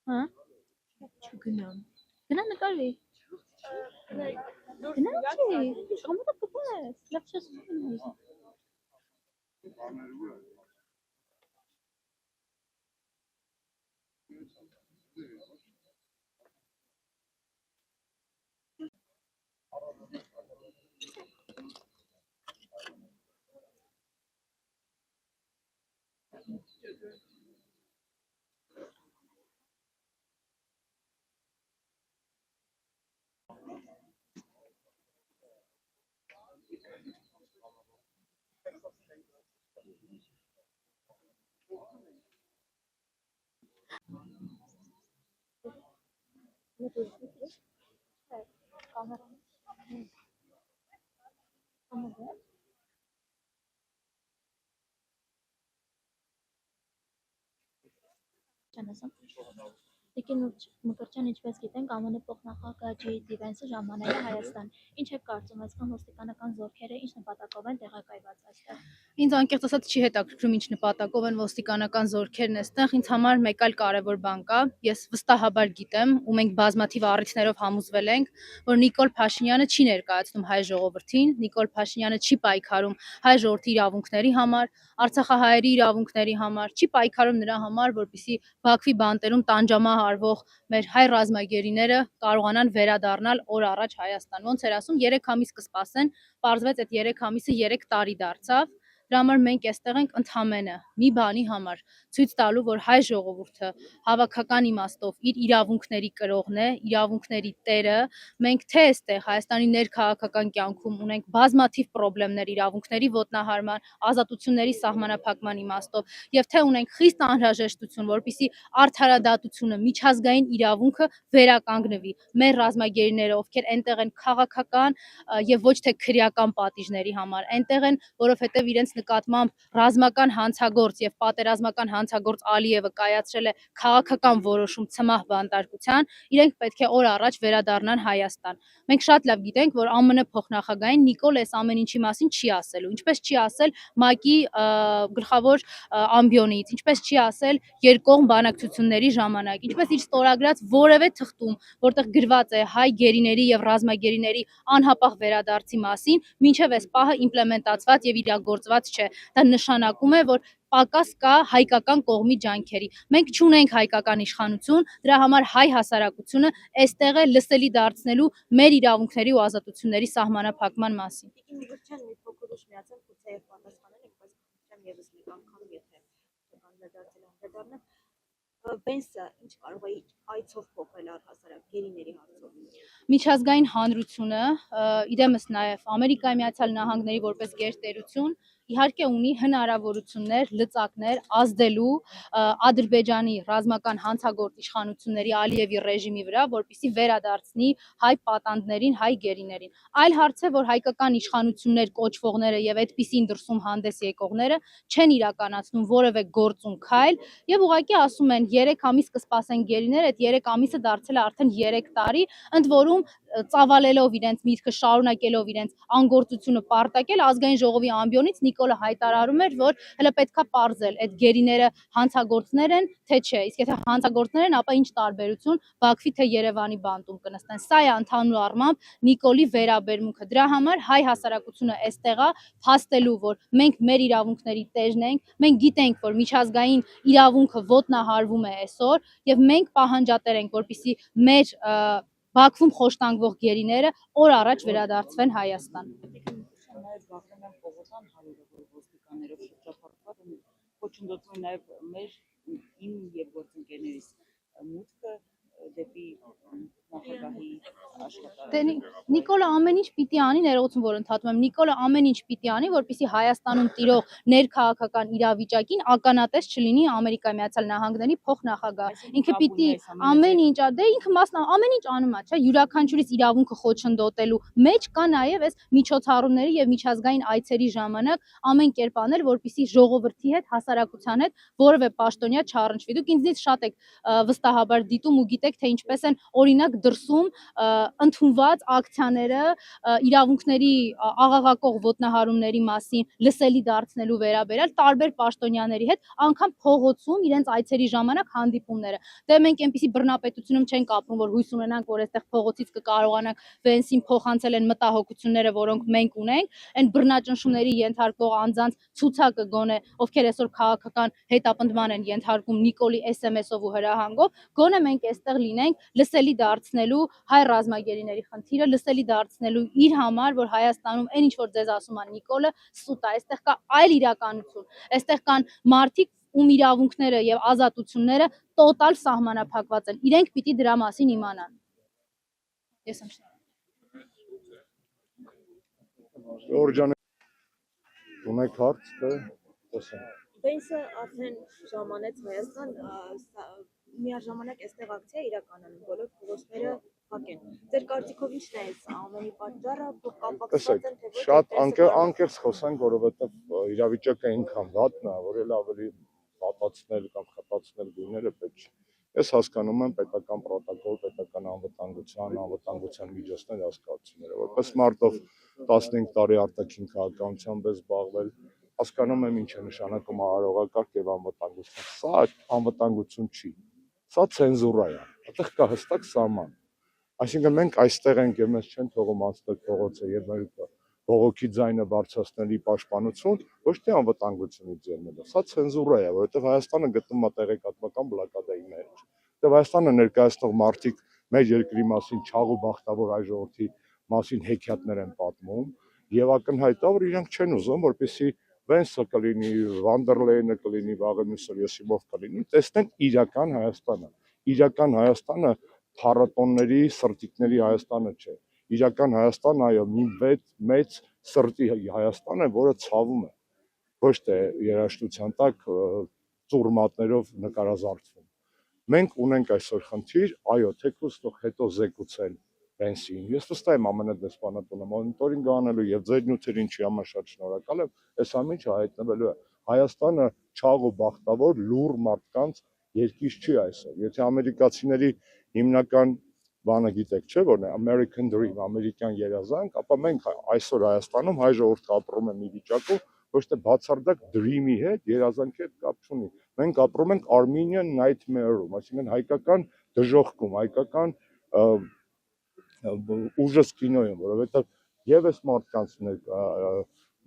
Հա։ Չգնամ։ Գնա նկարվի։ Գնա չի։ Կամոդը կպես։ Լավ չես ուզում։ Տիկին Մկրտչյան ինչպես գիտենք, ԱՄՆ փոխնախագահ Ջեյդի Վենսը ժամանել է Հայաստան։ Ինչ եք կարծում, այսքան ոստիկանական զորքերը ինչ նպատակով են տեղակայված այստեղ։ Ինձ անկեղծ ասած չի հետաքրքրում ինչ նպատակով են ոստիկանական զորքերն այստեղ, ինձ համար մեկ այլ կարևոր բան կա։ Ես վստահաբար գիտեմ, ու մենք բազմաթիվ առիթներով համոզվել ենք, որ Նիկոլ Փաշինյանը չի ներկայացնում հայ ժողովրդին, Նիկոլ Փաշինյանը չի պայքարում հայ ժողովրդի իրավունքների համար, արցախահայերի իրավունքների համար, չի պայքարում նրա համար, որպեսզի Բաքվի բանտերում տանջամահարվող մեր հայ ռազմագերիները կարողանան վերադառնալ օր առաջ Հայաստան։ Ոնց էր ասում, 3 ամիս կսպասեն, պարզվեց այդ 3 ամիսը 3 տարի դարձավ։ Դրա համար մենք այստեղ ենք ընդհանրապես մի բանի համար, ցույց տալու, որ հայ ժողովուրդը հավաքական իմաստով իր իրավունքների կրողն է, իրավունքների տերը։ Մենք թե այստեղ Հայաստանի ներքաղաքական կյանքում ունենք բազմաթիվ խնդիրներ իրավունքների ոտնահարման, ազատությունների սահմանափակման իմաստով, եւ թե ունենք խիստ անհրաժեշտություն, որպեսզի արդարադատությունը, միջազգային իրավունքը վերականգնվի մեր ռազմագերիները, ովքեր այնտեղ են քաղաքական եւ ոչ թե քրեական պատիժների համար, այնտեղ են, որովհետեւ իրենց նկատմամբ ռազմական հանցագործ եւ պատերազմական հանցագործ Ալիևը կայացրել է քաղաքական որոշում ցմահ բանտարկության, իրենք պետք է օր առաջ վերադառնան Հայաստան։ Մենք շատ լավ գիտենք, որ ԱՄՆ փոխնախագահային Նիկոլ այս ամեն ինչի մասին չի ասելու, ինչպես չի ասել ՄԱԿ-ի գլխավոր ամբիոնից, ինչպես չի ասել երկկողմ բանակցությունների ժամանակ, ինչպես իր ստորագրած որևէ թղթում, որտեղ գրված է հայ գերիների եւ ռազմագերիների անհապաղ վերադարձի մասին, մինչեւ այս պահը իմպլեմենտացված եւ իրագործված չէ։ Դա նշանակում է, որ պակաս կա հայկական կողմի ջանքերի։ Մենք չունենք հայկական իշխանություն, դրա համար հայ հասարակությունը այստեղ է լսելի դարձնելու մեր իրավունքների ու ազատությունների սահմանափակման մասին։ Տիկին Մկրտչյան մի փոքր ուշ միացան, գուցե եւ պատասխանել եք, բայց խնդրեմ եւս մի անգամ, եթե անդրադարձել Վենսը ինչ կարող է այցով փոխել առհասարակ գերիների հարցով։ Միջազգային հանրությունը, իդեմս նաև Ամերիկայի Միացյալ Նահանգների որպես գերտերություն, իհարկե ունի հնարավորություններ, լծակներ ազդելու Ադրբեջանի ռազմական հանցագործ իշխանությունների Ալիևի ռեժիմի վրա, որպեսզի վերադարձնի հայ պատանդներին, հայ գերիներին։ Այլ հարց է, որ հայկական իշխանություններ կոչվողները եւ այդպիսին դրսում հանդես եկողները չեն իրականացնում որևէ գործուն քայլ եւ ուղղակի ասում են 3 ամիս կսպասեն գերիներ, այդ 3 ամիսը դարձել է արդեն 3 տարի, ընդ որում ծավալելով իրենց միտքը, շարունակելով իրենց անգործությունը պարտակել ազգային ժողովի ամբիոնից Նիկոլը հայտարարում էր, որ հələ պետքա պարզել այդ գերիները հանցագործներ են, թե չէ, իսկ եթե հանցագործներ են, ապա ինչ տարբերություն Բաքվի թե Երևանի բանտում կնստեն։ Սա է ընդհանուր առմամբ Նիկոլի վերաբերմունքը։ Դրա համար հայ հասարակությունը այստեղ է փաստելու, որ մենք մեր իրավունքների տերն ենք, մենք գիտենք, որ միջազգային իրավունքը ոտնահարվում է այսօր եւ մենք պահանջատեր ենք, որպեսզի մեր Բաքվում խոշտանգվող գերիները օր առաջ վերադարձվեն Հայաստան։ Կոչնդոտվում է նաև մեր իմ եւ գործընկերներիս մուտքը դեպի նախագահի աշխատանքը։ Նիկոլը ամեն ինչ պիտի անի, ներողություն որ ընդհատում եմ, Նիկոլը ամեն ինչ պիտի անի, որպեսզի Հայաստանում տիրող ներքաղաքական իրավիճակին ականատես չլինի Ամերիկայի Միացյալ Նահանգների փոխնախագահ։ Ինքը պիտի ամեն ինչ, դե ինքը ամեն ինչ անում է, չէ, յուրաքանչյուրիս իրավունքը խոչընդոտելու մեջ կա նաև այս միջոցառումների եւ միջազգային այցերի ժամանակ ամեն կերպ անել, որպեսզի ժողովրդի հետ, հասարակության հետ որևէ պաշտոնյա չառնչվի։ Դուք ինձնից շատ եք վստահաբար դիտում ու գիտեք, թե ինչպես են օրինակ դրսում ընդունված ակցիաները իրավունքների աղաղակող ոտնահարումների մասին լսելի դարձնելու վերաբերյալ տարբեր պաշտոնյաների հետ անգամ փողոցում իրենց այցերի ժամանակ հանդիպումները։ Դե մենք այնպիսի բռնապետությունում չենք ապրում, որ հույս ունենանք, որ այստեղ փողոցից կկարողանանք Վենսին փոխանցել են մտահոգությունները, որոնք մենք ունենք, այն բռնաճնշումների ենթարկվող անձանց ցուցակը գոնե, ովքեր այսօր քաղաքական հետապնդման են ենթարկում Նիկոլի SMS-ով ու հրահանգով, գոնե մենք այստեղ լինենք լսելի դարձնելու հայ ռազմագերիների խնդիրը, լսելի դարձնելու իր համար, որ Հայաստանում այն ինչ որ ձեզ ասում է Նիկոլը, սուտ է, այստեղ կա այլ իրականություն, այստեղ կան մարդիկ, ում իրավունքները եւ ազատությունները տոտալ սահմանափակված են։ Իրենք պիտի դրա մասին իմանան։ Ես եմ Ժորժան ունեք հարց, թե տեսնենք։ Բենսը արդեն ժամանեց Հայաստան, միաժամանակ այստեղ ակցիա իրականանում, բոլոր փողոցները փակ են։ Ձեր կարծիքով ի՞նչն է այս ամենի պատճառը, կապակցված են թե ոչ։ Շատ անկեղծ խոսանք, որովհետև իրավիճակը այնքան վատն է, որ էլ ավելի վատացնել կամ խտացնել գույները պետք չէ։ Ես հասկանում եմ պետական պրոտոկոլ, պետական անվտանգության միջոցներ հասկացությունները, որպես մարդով 15 տարի արտաքին քաղաքականությամբ ես զբաղվել, հասկանում եմ ինչ է նշանակում արարողակարգ եւ անվտանգություն։ Սա անվտանգություն չի, սա ցենզուրա է, այդտեղ կա հստակ սահման։ Այսինքն մենք այստեղ ենք եւ մեզ չեն թողում անցնել փողոցը եւ մեր բողոքի ձայնը բարձրացնելի պաշտպանություն, ոչ թե անվտանգությունից ելնելը։ Սա ցենզուրա է, որովհետեւ Հայաստանը գտնվում է տեղեկատվական բլոկադայի մեջ։ Որովհետեւ Հայաստանը ներկայացնող մարդիկ մեր երկրի մասին չաղ ու բախտավոր հայ ժողովրդի մասին հեքիաթներ են պատմում եւ ակնհայտ է, որ իրենք չեն ուզում, որպեսզի Վենսը կլինի, Վանդերլեյնը կլինի, վաղը մյուսը Եսիմով կլինի, տեսնեն իրական Հայաստանը։ Իրական Հայաստանը փառատոնների, սրտիկների Հայաստանը չէ։ Իրական Հայաստան, այո, մի մեծ սրտի Հայաստան է, որը ցավում է, ոչ թե երաժշտության տակ ծուրմատներով նկարազարդվում։ Մենք ունենք այսօր խնդիր, այո, թեկուզ հետո զեկուցել Վենսին։ Ես վստահ եմ ԱՄՆ դեսպանատունը մոնիտորինգ անելու եւ ձեր նյութերին չի համար շատ շնորհակալ եմ, այս ամենը հայտնվելու է։ Հայաստանը չաղ ու բախտավոր լուռ մարդկանց երկիր չի այսօր։ Եթե ամերիկացիների հիմնական բանը գիտեք, չէ՞ որն է American Dream, ամերիկյան երազանք, ապա մենք այսօր Հայաստանում հայ ժողովուրդը ապրում է մի վիճակում, ոչ թե բացարձակ dream-ի հետ, երազանքի հետ կապ չունի։ Մենք ապրում ենք Armenian nightmare-ում, այսինքն հայկական դժոխքում, հայկական ուժս կինոյում, որովհետև եւս մարդկանց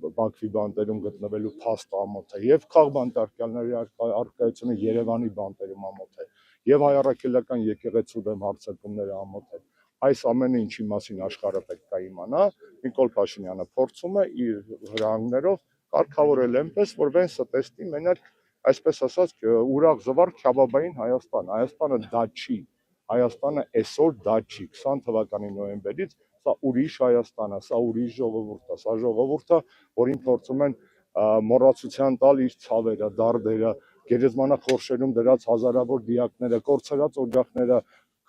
Բաքվի բանտերում գտնվելու փաստ ամոթ է, եւ քաղբանտարկյալների արկայությունը Երևանի բանտերում ամոթ է, եւ հայ առաքելական եկեղեցու դեմ հարձակումները ամոթ է։ Այս ամենը ինչի մասին աշխարհը պետք է իմանա, Նիկոլ Փաշինյանը փորձում է իր հրահանգներով կարգավորել այնպես, որ Վենսը տեսնի մենակ, այսպես ասած, ուրախ զվարթ քյաբաբային Հայաստան։ Հայաստանը դա չի։ Հայաստանը այսօր դա չի։ 20 թվականի նոյեմբերից սա ուրիշ Հայաստան է, սա ուրիշ ժողովուրդ է, սա ժողովուրդ է, որին փորձում են մոռացության տալ իր ցավերը, դարդերը, գերեզմանախորշերում դրած հազարավոր դիակները, կորցրած օջախները,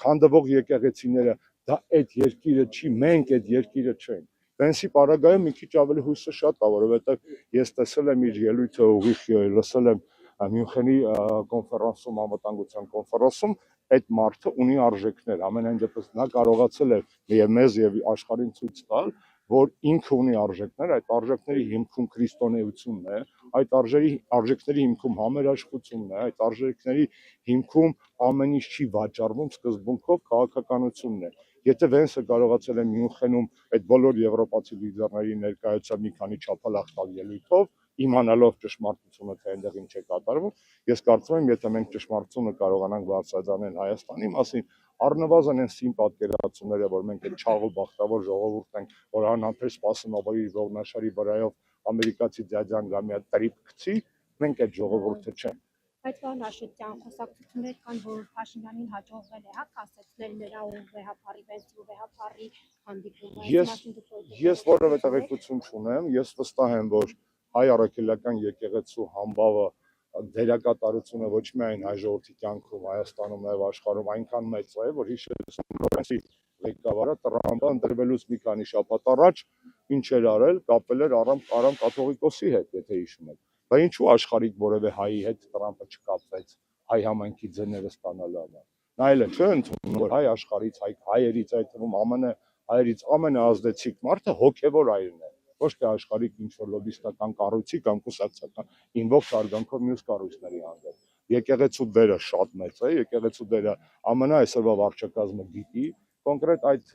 քանդվող եկեղեցիները, դա այդ երկիրը չի, մենք այդ երկիրը չենք։ Վենսի պարագայում մի քիչ ավելի հույսը շատ է, որովհետև ես տեսել եմ իր ելույթը ուղիղ լսել եմ Մյունխենի կոնֆերանսում, անվտանգության կոնֆերանսում, այդ մարդը ունի արժեքներ, ամենայն դեպս նա կարողացել է եւ մեզ եւ աշխարհին ցույց տալ, որ ինքը ունի արժեքներ, այդ արժեքների հիմքում քրիստոնեությունն է, այդ արժեքների հիմքում համերաշխությունն է, այդ արժեքների հիմքում ամեն ինչ չի վաճառվում սկզբունքով քաղաքականությունն է։ Եթե Վենսը կարողացել է Մյունխենում այդ բոլոր եվրոպացի լիդերների ներկայությամբ մի քանի չափալախ տալ ելույթով, իմանալով ճշմարտությունը, թե այնտեղ ինչ է կատարվում, ես կարծում եմ, եթե մենք ճշմարտությունը կարողանանք բարձրացնել Հայաստանի մասին, առնվազն այն սին պատկերացումները, որ մենք այդ չաղ ու բախտավոր ժողովուրդ ենք, որ անհամբեր սպասում ա, որ իր ողնաշարի վրայով ամերիկացի ձյաձան գա մի հատ տրիպ գցի, մենք այդ ժողովուրդը չենք։ Բայց Վահրաշտյան խոսակցություններ կան, որ Փաշինյանին հաջողվել է կասեցնել նրա ու վեհապարի Վենսի ու վեհապարի հանդիպումը։ Ես որևէ տեղեկություն չունեմ, ես վստահ եմ, որ հայ առաքելական եկեղեցու համբավը դերակատարությունը ոչ միայն հայ ժողովրդի կյանքում, Հայաստանում եւ աշխարհում այնքան մեծ է, որ հիշեցնում Լորենսի ղեկավարը Տրամպը ընտրվելուց մի քանի շաբաթ առաջ ինչ էր արել, կապել էր Արամ կաթողիկոսի հետ, եթե հիշում եք։ Բայց ինչու աշխարհիկ որևէ հայի հետ Տրամպը չկապվեց հայ համայնքի ձները ստանալու համար։ Նայել է, չէ՞ ընդունում, որ հայ աշխարհից, հայերից, այդ թվում ԱՄՆ հայերից ամենաազդեցիկ մարդը հոգևոր հայրն է, ոչ թե աշխարհիկ ինչ-որ լոբիստական կառույցի կամ կուսակցական ինվոք արգանքով մյուս կառույցների հանդեպ։ Եկեղեցու դերը շատ մեծ է, եկեղեցու դերը ԱՄՆ այսօրվա վարչակազմը գիտի, կոնկրետ այդ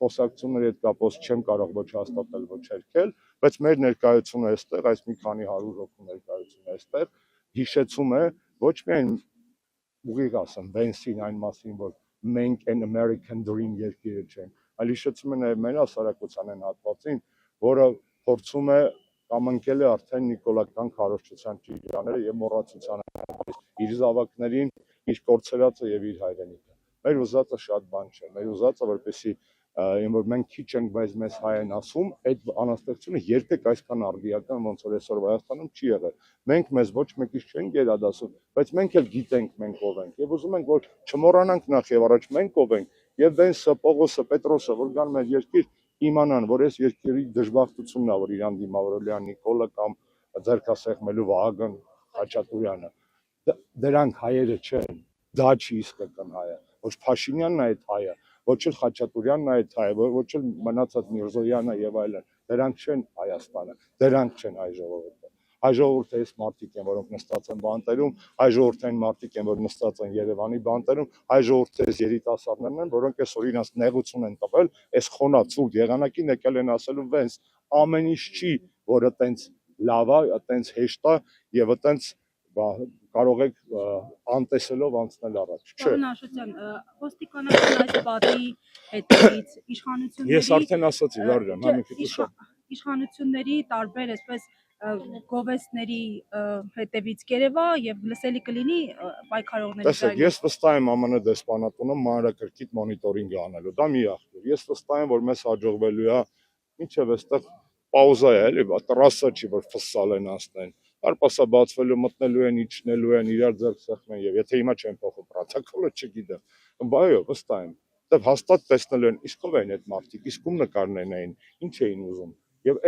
խոսակցությունների հետ կապված չեմ կարող ոչ հաստատել, ոչ հերքել, բայց մեր ներկայությունը այստեղ, այս մի քանի 100 հոգու ներկայությունը այստեղ հիշեցում է ոչ միայն ուղիղ ասեմ, Բենսին այն մասին, որ մենք an American dream երկիրը չենք, այլ հիշեցում է նաև մեր հասարակության այն հատվածին, որը փորձում է կամ ընկել է արդեն նիկոլական քարոզչության ճիրաները եւ մոռացության իր զավակներին, իր կորցրածը եւ իր հայրենիքը։ Մեր ուզածը շատ բան չէ, մեր ուզածը որպեսի որ մենք քիչ ենք, բայց մեզ հայ են ասում, այդ անաստեղծությունը երբեք այսքան արդիական ոնց որ այսօր Հայաստանում չի եղել։ Մենք մեզ ոչ մեկից չենք գերադասում, բայց մենք էլ գիտենք մենք ով ենք եւ ուզում ենք որ չմոռանանք նախ եւ առաջ մենք ով ենք եւ Բենսը, Պողոսը, Պետրոսը, որ գան մեր երկիր իմանան, որ այս երկրի դժբախտությունն է, որ իրան դիմավորել է Նիկոլը կամ ձերքասեղմելու Վահագն Խաչատուրյանը։ Դրանք հայերը չեն, դա չի իսկական հայը, ոչ Փաշինյանն է այդ հայը, ոչ էլ Խաչատուրյանն է այդ հայը, ոչ էլ մնացած Միրզոյանը եւ այլն, դրանք չեն Հայաստանը, դրանք չեն հայ ժողովուրդը։ Հայ ժողովուրդը այս մարդիկ են, որոնք նստած են բանտերում, հայ ժողովուրդը այն մարդիկ են, որ նստած են Երևանի բանտերում, հայ ժողովուրդը այս երիտասարդներն են, որոնք այսօր իրենց նեղություն են տվել, այս խոնացուրդ եղանակին եկել են ասելու վենց ամեն ինչ չի, որը տենց լավ է, տենց հեշտ է եւ տենց կարող եք անտեսելով անցնել առաջ, չէ։ Պարոն Աշոտյան, ոստիկանական այս պատի հետևից իշխանությունների Ես արդեն ասացի, Լարյան, հա մի քիչ շատ իշխանությունների տարբեր այսպես գովեստների հետևից կերևա եւ լսելի կլինի պայքարողների Տեսեք, ես վստահ եմ ԱՄՆ դեսպանատունը մանրակրկիտ մոնիտորինգ անելու, դա մի աղբյուր։ Ես վստահ եմ, որ մեզ հաջողվելու է մինչև այստեղ պաուզա է, էլի, տրասա չի, որ ֆսալ են անցնեն։ Կարպասա բացվելու, մտնելու են, իջնելու են, իրար ձեռք սեղմեն եւ եթե հիմա չեն փոխում պրոտոկոլը, չգիտեմ։ Բայո, վստահ եմ։ Դե հաստատ տեսնելու են, իսկ ով են այդ մարդիկ, իսկ ում նկարներն էին, ինչ էին ուզում։ Եվ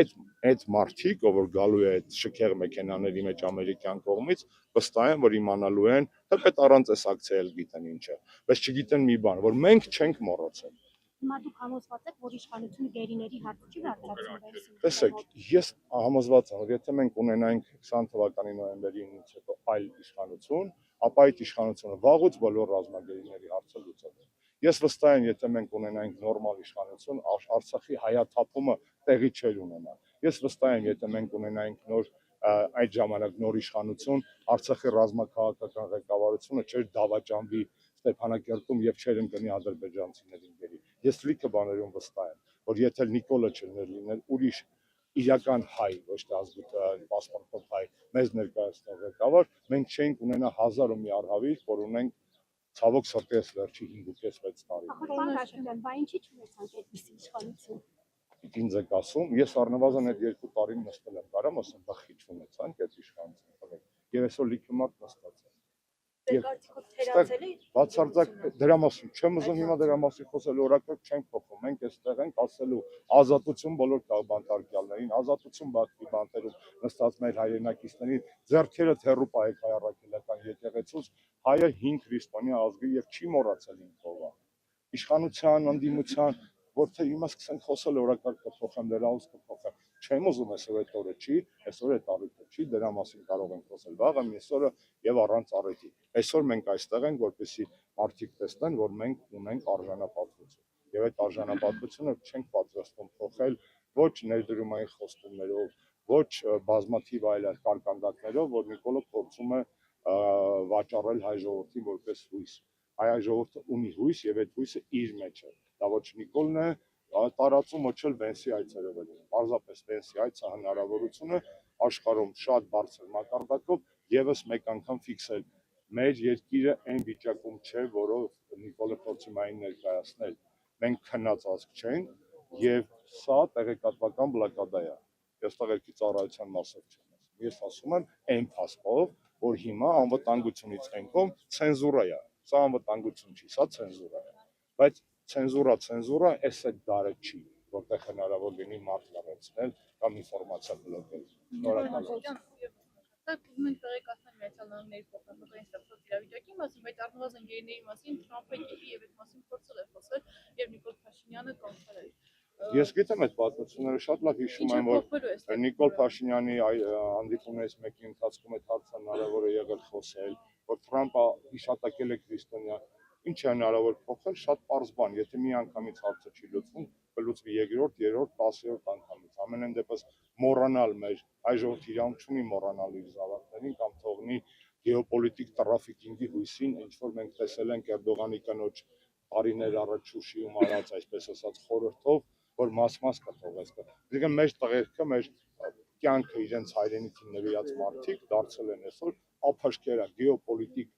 այդ մարդիկ, ով որ գալու է այդ շքեղ մեքենաների մեջ ամերիկյան կողմից, վստահ եմ, որ իմանալու են, թեպետ առանց այս ակցիայել գիտեն ինչը, բայց չգիտեն մի բան, որ մենք չենք մոռացել։ Հիմա դուք համոզված եք, որ իշխանությունը գերիների հարցը չի վերջացնում։ Տեսեք, ես համոզված եմ, որ եթե մենք ունենայինք 20 թվականի նոյեմբերի 9-ից հետո այլ իշխանություն, ապա այդ իշխանությունը վաղուց բոլոր ռազմագերիների հարցը լուծել է։ Ես վստահ եմ, եթե մենք ունենայինք նորմալ իշխանություն, Արցախի հայաթափումը տեղի չէր ունենա։ Ես վստահ եմ, եթե մենք ունենայինք նոր այդ ժամանակ նոր իշխանություն, Արցախի ռազմաքաղաքական ղեկավարությունը չէր դավաճանվի Ստեփանակերտում եւ չէր ընկնի ադրբեջանցիներին գերի։ Ես լիքը բաներում վստահ եմ, որ եթե Նիկոլը չներ լինել, ուրիշ իրական հայ, ոչ թե ազգության պասպորտով հայ, մեզ ներկայացնող ղեկավար, մենք չէինք ունենա 1001 արհավիր, որ ունենք ցավոք սրտի այս վերջի 5.5-6 տարի։ Պարոն Աշոտյան, բա ինչի՞ չունեցանք այդպիսի իշխանություն։ Ինձ եք ասում, ես առնվազն այդ 2 տարին նստել եմ, կարամ ասեմ, բախի չունեցանք այդ իշխանությունը։ Եվ այսօր լիքը մարդ նստած է։ Ձեր կարծիքով թերացել է Բացարձակ դրա մասին չեմ ուզում հիմա դրա մասին խոսել, օրակարգ չենք փոխում, մենք այստեղ ենք ասելու ազատություն բոլոր բանտարկյալներին, ազատություն Բաքվի բանտերում նստած մեր հայրենակիցներին, ձեռքերը թեռու պահեք հայ առաքելական եկեղեցուց, հայը 5 քրիստոնյա ազգի եւ չի մոռացել ինքովա։ Իշխանության, ընդդիմության, որ թե հիմա սկսենք խոսել օրակարգը փոխեմ, դրա ուս կփոխեմ։ Չեմ ուզում այսօր այդ օրը չի, այսօր այդ առիթը չի, դրա մասին կարող ենք խոսել վաղը, մյուսօրը եւ առանց առիթի։ Այսօր մենք այստեղ ենք, որպեսզի մարդիկ տեսնեն, որ մենք ունենք արժանապատվություն։ Եվ այդ արժանապատվությունը չենք պատրաստվում փոխել ոչ ներդրումային խոստումներով, ոչ բազմաթիվ այլ կարկանդակներով, որ Նիկոլը փորձում է վաճառել հայ ժողովրդին որպես հույս։ Հայ ժողովուրդը ունի հույս եւ այդ հույսը իր մեջ է։ Դա ոչ Նիկոլն է տարածում ոչ էլ Բենսի այցերով է։ Պարզապես Բենսի այցը հնարավորությունը աշխարհում շատ բարձր մակարդակով եւս մեկ անգամ ֆիքսել։ Մեր երկիրը այն վիճակում չէ, որով Նիկոլը փորձում այն ներկայացնել։ Մենք քնած ազգ չենք եւ սա տեղեկատվական բլոկադա է։ Ես տեղեկի ծառայության մասով չեմ ասում։ Ես ասում եմ այն փաստով, որ հիմա անվտանգությունից ենկում ցենզուրա է։ Սա անվտանգություն չի, սա ցենզուրա է։ Բայց ցենզուրա, այս այդ դարը չի, որտեղ հնարավոր լինի մարդ լրացնել կամ ինֆորմացիա բլոկել։ Շնորհակալ եմ։ Մենք տեղեկացնել Միացյալ Նահանգների փոխնախագահային ստեղծված իրավիճակի մասին, բայց առնվազն գերիների մասին Թրամփը եւ այդ մասին փորձել է խոսել եւ Նիկոլ Փաշինյանը կանչել է։ Ես գիտեմ այդ պատմությունները շատ լավ հիշում եմ, որ Նիկոլ Փաշինյանի հանդիպումներից մեկի ընթացքում այդ հարցը հնարավոր է եղել խոսել, որ Թրամփը հիշատակել է քրիստոնյա, ինչ է հնարավոր փոխել, շատ պարզ բան, եթե մի անգամից հարցը չի լուծվում, կլուծվի երկրորդ, երրորդ, 10-րդ անգամից, ամենայն դեպս մոռանալ մեր հայ ժողովուրդը իրավունք չունի մոռանալ իր զավակներին կամ թողնի գեոպոլիտիկ տրաֆիկինգի հույսին, ինչ որ մենք տեսել ենք Էրդողանի կնոջ տարիներ առաջ Շուշիում արած, այսպես ասած, խորհրդով, որ մաս-մաս կթողես։ Այսինքն մեր տղերքը, մեր կյանքը իրենց հայրենիքին նվիրած մարդիկ դարձել են այսօր ափաշկերա գեոպոլիտիկ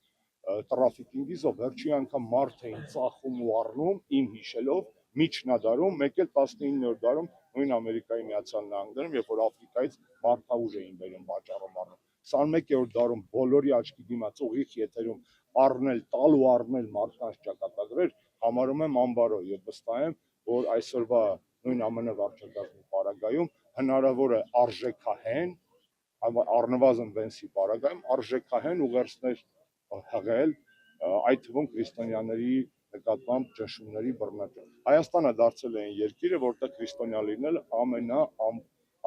տրաֆիկինգիզով վերջի անգամ մարդ էին ծախում ու առնում իմ հիշելով միջնադարում, մեկ էլ 19-րդ դարում նույն Ամերիկայի Միացյալ Նահանգներում, երբ որ Աֆրիկայից մարդաուժ էին բերում վաճառում առնում։ 21-րդ դարում բոլորի աչքի դիմաց ուղիղ եթերում առնել, տալ ու առնել մարդկանց ճակատագրեր համարում եմ անբարո եւ վստահ եմ, որ այսօրվա նույն ԱՄՆ վարչակազմի պարագայում հնարավոր է արժեքահեն, առնվազն Վենսի պարագայում արժեքահեն ուղերձներ հղել, այդ թվում քրիստոնյաների նկատմամբ ճնշումների բռնաճը։ Հայաստանը դարձել է այն երկիրը, որտեղ քրիստոնյա լինելը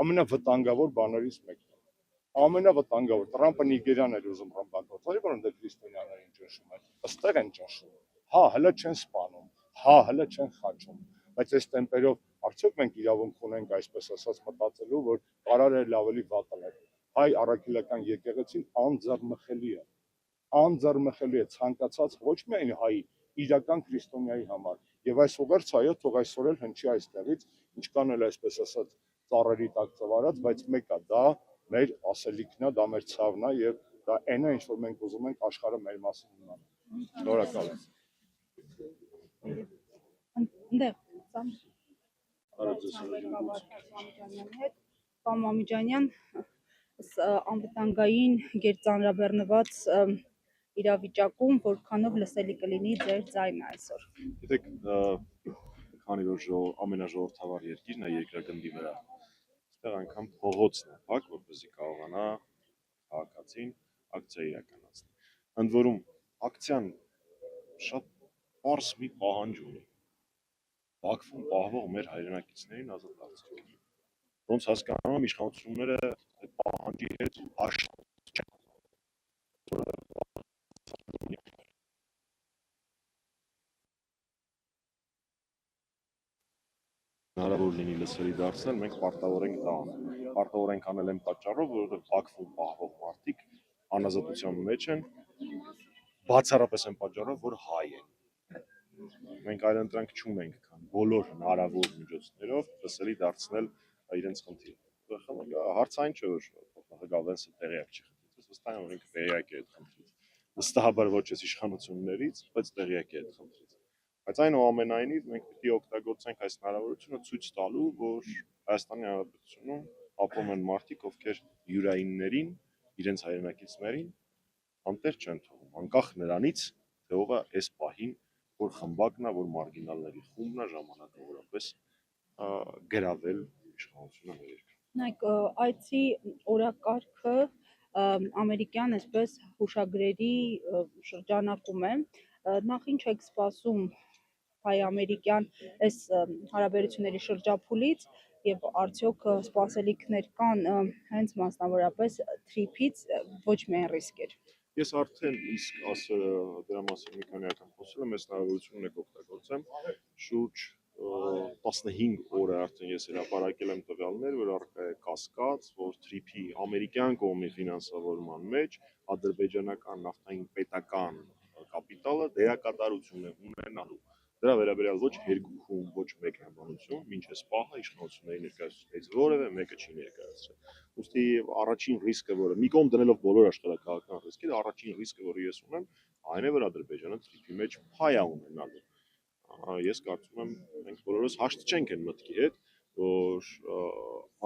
ամենավտանգավոր բաներից մեկն է։ Ամենավտանգավոր։ Տրամփը Նիգերիան էր ուզում ռմբակոծել, որոնց քրիստոնյաներին ճնշում են, ըստեղ են ճնշում։ Հա, հələ չեն սպանում, հա, հələ չեն խաչում, բայց այս տեմպերով արդյոք մենք իրավունք ունենք, այսպես ասած, մտածելու, որ կարար էր ավելի վատ լինել։ Հայ առաքելական եկեղեցին անձեռնմխելի է ցանկացած ոչ միայն հայի, իրական քրիստոնյայի համար։ Եվ այս ուղերձը այո, թող այսօր էլ հնչի այստեղից, ինչքան էլ այսպես ասած ծառերի տակ ծվարած, բայց մեկը դա մեր ասելիքն է, դա մեր ցավն է եւ դա այն է, ինչ որ մենք ուզում ենք աշխարհը մեր մասին իմանա։ Շնորհակալ եմ։ Պարոն Մամիջանյան, անվտանգային գերծանրաբեռնված իրավիճակում որքանով լսելի կլինի ձեր ձայնը այսօր։ Գիտեք, քանի որ ամենաժողովրդավար երկիրն է երկրագնդի վրա, այստեղ անգամ փողոցն է փակ, որպեսզի կարողանա քաղաքացին ակցիա իրականացնել։ Ընդ որում, ակցիան շատ պարզ մի պահանջ ունի։ Բաքվում պահվող մեր հայրենակիցներին ազատ դարձնել։ Ոնց հասկանում եմ, իշխանությունները այդ պահանջի հետ հաշտ չեն։ Հնարավոր լինի լսելի դարձնել, մենք պարտավոր ենք դա անել։ Պարտավոր ենք անել այն պատճառով, որովհետև Բաքվում պահվող մարդիկ անազատության մեջ են, բացառապես այն պատճառով, որ հայ են։ Մենք այլ ընտրանք չունենք, քան բոլոր հնարավոր միջոցներով լսելի դարձնել իրենց խնդիրը։ Հարցը այն չէ, որ փոխնախագահ Վենսը տեղյակ չի խնդրից, վստահ եմ, որ ինքը տեղյակ է այդ խնդրից։ Վստահաբար ոչ այս իշխանություններից, բայց տեղյակ է այդ խնդրից։ Բայց այնուամենայնիվ մենք պիտի օգտագործենք այս հնարավորությունը ցույց տալու, որ Հայաստանի Հանրապետությունում ապրում են մարդիկ, ովքեր յուրայիններին, իրենց հայրենակիցներին անտեր չեն թողում, անկախ նրանից, թե ով է այս պահին, որ խմբակն է, որ մարգինալների խումբն է ժամանակավորապես գրավել իշխանությունը մեր երկրում։ Նայեք, այցի օրակարգը ամերիկյան այսպես հուշագրերի շրջանակում է, նախ ինչ եք սպասում հայ-ամերիկյան այս հարաբերությունների շրջափուլից եւ արդյոք սպասելիքներ կան հենց մասնավորապես թրիփից ոչ միայն ռիսկեր։ Ես արդեն իսկ դրա մասին մի քանի անգամ խոսել եմ, այս հնարավորությունն եք օգտագործեմ, շուրջ 15 օր արդեն ես հրապարակել եմ տվյալներ, որ առկա է կասկած, որ թրիփի ամերիկյան կողմի ֆինանսավորման մեջ ադրբեջանական նավթային պետական կապիտալը դերակատարություն է ունենալու։ Դրա վերաբերյալ ոչ երկուքում, ոչ մեկնաբանություն, մինչ այս պահը իշխանությունների ներկայացուցիչներից որևէ մեկը չի ներկայացրել։ Ուստի առաջին ռիսկը, որը մի կողմ դնելով բոլոր աշխարհակաղակական ռիսկերը, առաջին ռիսկը, որը ես ունեմ, այն է, որ Ադրբեջանը թրիփի մեջ փայ է ունենալու։ Ես կարծում եմ, մենք բոլորս հաշտ չենք այն մտքի հետ, որ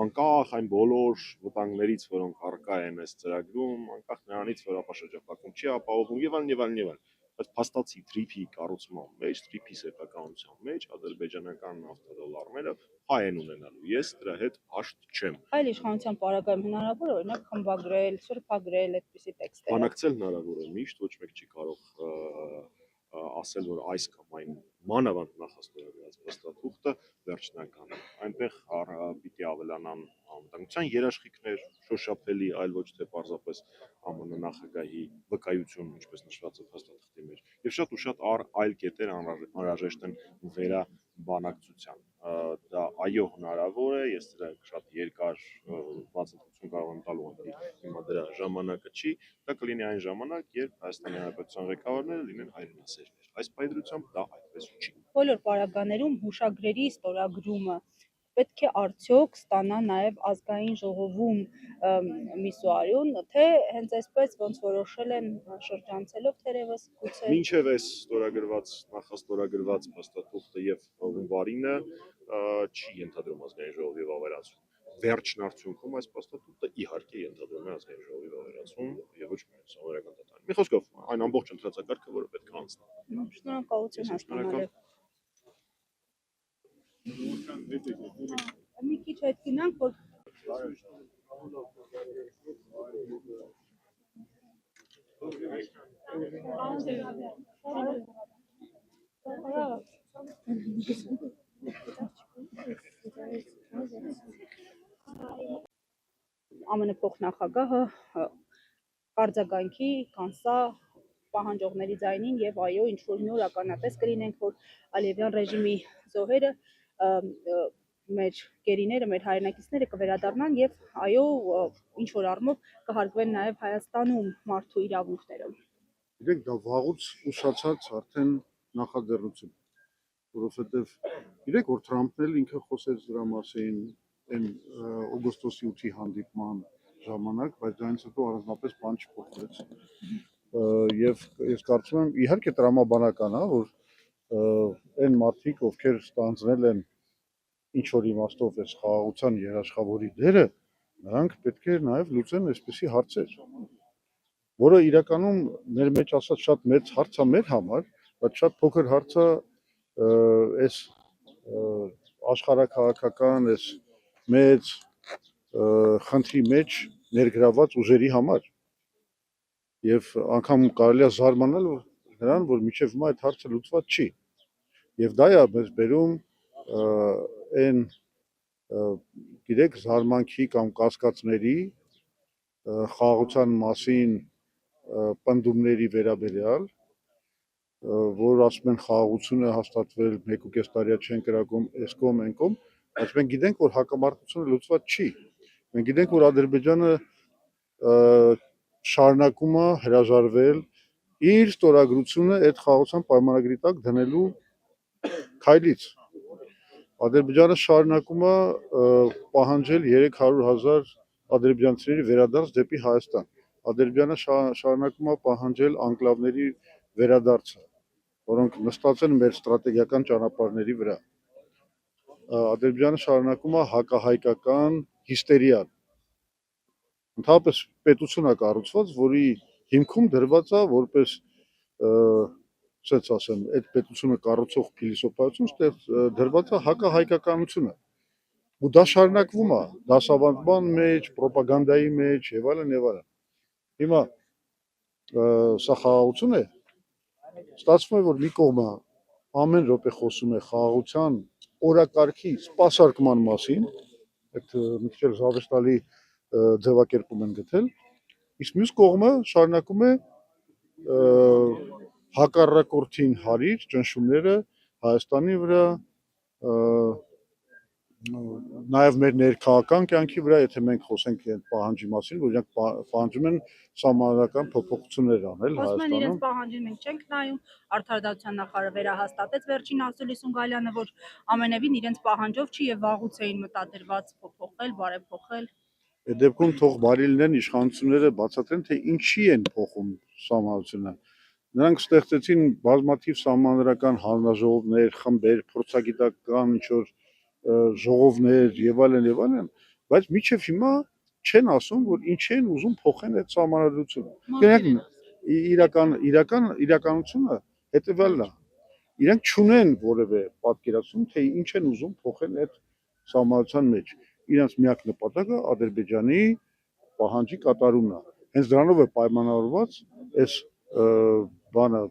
անկախ այն բոլոր վտանգներից, որոնք առկա են այս ծրագրում, անկախ նրանից, որ ապաշրջապատում չի ապահովում եւ այլն, բայց փաստացի թրիփի կառուցման մեջ, թրիփի սեփականության մեջ ադրբեջանական նավթադոլարները հայ են ունենալու։ Ես դրա հետ հաշտ չեմ։ Այլ իշխանության պարագայում հնարավոր է օրինակ խմբագրել, շրջագրել այդպիսի տեքստեր։ Բանակցել հնարավոր է միշտ, ոչ մեկ չի կարող ասել, որ այս կամ այն մանավանդ նախաստորագրած փաստաթուղթը վերջնական է։ Այնտեղ պիտի ավելանան անվտանգության երաշխիքներ, շոշափելի, այլ ոչ թե պարզապես ԱՄՆ նախագահի վկայություն, ինչպես նշված է փաստաթղթի մեջ, եւ շատ ու շատ այլ կետեր անհրաժեշտ են վերաբանակցության։ Դա այո հնարավոր է, ես դրա շատ երկար բացատրություն կարող եմ տալու, հիմա դրա ժամանակը չի, դա կլինի այն ժամանակ, երբ Հայաստանի Հանրապետության ղեկավարները լինեն հայրենասերներ։ Այս պայմանությամբ դա այդպես չի։ Բոլոր պարագաներում հուշագրերի ստորագրումը պետք է արդյոք ստանա նաև ազգային ժողովում միսուարյուն, թե հենց այսպես ոնց որոշել են շրջանցելով թերևս գուցե։ Մինչև այս նախաստորագրված փաստաթուղթը եւ հունվարինը չի ենթադրում ազգային ժողովի վավերացում։ Վերջնարդյունքում այս փաստաթուղթը իհարկե ենթադրում է ազգային ժողովի վավերացում եւ ոչ միայն համարական դատարան։ Մի խոսքով, այն ամբողջ ընտրացակարգը, որը պետք է անցնի։ Շնորհակալություն հասկանալու։ Մի քիչ հետ գնանք, որ ԱՄՆ փոխնախագահը արձագանքի կանսա պահանջողների ձայնին եւ այո ինչ որ նոր ականատես կլինենք, որ Ալիևյան ռեժիմի զոհերը մեր գերիները, մեր հայրենակիցները կվերադառնան եւ այո ինչ որ առումով կհարգվեն նաեւ Հայաստանում մարդու իրավունքները։ Իրենք դա վաղուց ուշացած արդեն նախաձեռնություն, որովհետեւ իրենք որ Թրամփն էլ ինքը խոսեց դրա մասին այն օգոստոսի 8-ի հանդիպման ժամանակ, բայց դրանից հետո առանձնապես բան չփոխվեց։ Եվ ես կարծում եմ իհարկե տրամաբանական է, որ այն մարդիկ, ովքեր ստանձնել են ինչ որ իմաստով այս խաղաղության երաշխավորի դերը, նրանք պետք է նաև լուծեն այսպիսի հարցեր, որը իրականում մեր մեջ ասած շատ մեծ հարց է մեր համար, բայց շատ փոքր հարց է այս աշխարհաքաղաքական այս մեծ խնդրի մեջ ներգրաված ուժերի համար։ Եվ անգամ կարելի է զարմանալ նրան, որ մինչև հիմա այդ հարցը լուծված չի։ Եվ դա է մեզ բերում այն գիտեք զարմանքի կամ կասկածների խաղաղության մասին պնդումների վերաբերյալ, որ ասում են խաղաղություն է հաստատվել 1.5 տարի չեն կրակում այս կողմ այն կողմ, բայց մենք գիտենք, որ հակամարտությունը լուծված չի։ Մենք գիտենք, որ Ադրբեջանը շարունակում է հրաժարվել իր ստորագրությունը այդ խաղաղության պայմանագրի տակ դնելու քայլից։ Ադրբեջանը շարունակում է պահանջել 300,000 ադրբեջանցիների վերադարձ դեպի Հայաստան։ Ադրբեջանը շարունակում է պահանջել անկլավների վերադարձը, որոնք նստած են մեր ստրատեգիական ճանապարհների վրա։ Ադրբեջանը շարունակում է հակահայկական հիստերիան։ Ընդհանրապես պետություն է կառուցված, որի հիմքում դրված է որպես այդ պետությունը կառուցող փիլիսոփայություն դրված է հակահայկականությունը։ Ու դա շարունակվում է դասավանդման մեջ, պրոպագանդայի մեջ եւ այլն եւ այլն։ Հիմա սա խաղաղություն է։ Ստացվում է, որ մի կողմը ամեն րոպե խոսում է խաղաղության օրակարգի սպասարկման մասին, այդ մի քիչ զավեշտալի ձևակերպում են գտել, իսկ մյուս կողմը շարունակում է հակառակորդին հարիր ճնշումները Հայաստանի վրա, նաև մեր ներքաղաքական կյանքի վրա, եթե մենք խոսենք այդ պահանջի մասին, որ իրանք պահանջում են սահմանադրական փոփոխություններ անել Հայաստանում։ Հայաստանում։ Իրենց պահանջին մենք չենք նայում, Արդարադատության նախարարը վերահաստատեց վերջին ասուլիսում Գալյանը, որ ամենևին իրենց պահանջով չի եւ վաղուց էին մտադրված փոփոխել, բարեփոխել։ Այդ դեպքում թող բարի լինեն իշխանությունները բացատրեն, թե ինչի են փոխում սահմանությունը։ Նրանք ստեղծեցին բազմաթիվ սահմանադրական հանձնաժողովներ, խմբեր, փորձագիտական ինչ-որ ժողովներ եւ այլն, բայց մինչեւ հիմա չեն ասում, որ ինչ են ուզում փոխեն այդ սահմանադրությունը։ իրականությունը հետևյալն է։ Իրենք չունեն որևէ պատկերացում, թե ինչ են ուզում փոխել այդ սահմանության մեջ։ Իրենց միակ նպատակը Ադրբեջանի պահանջի կատարումն է։ Հենց դրանով է պայմանավորված այս բանը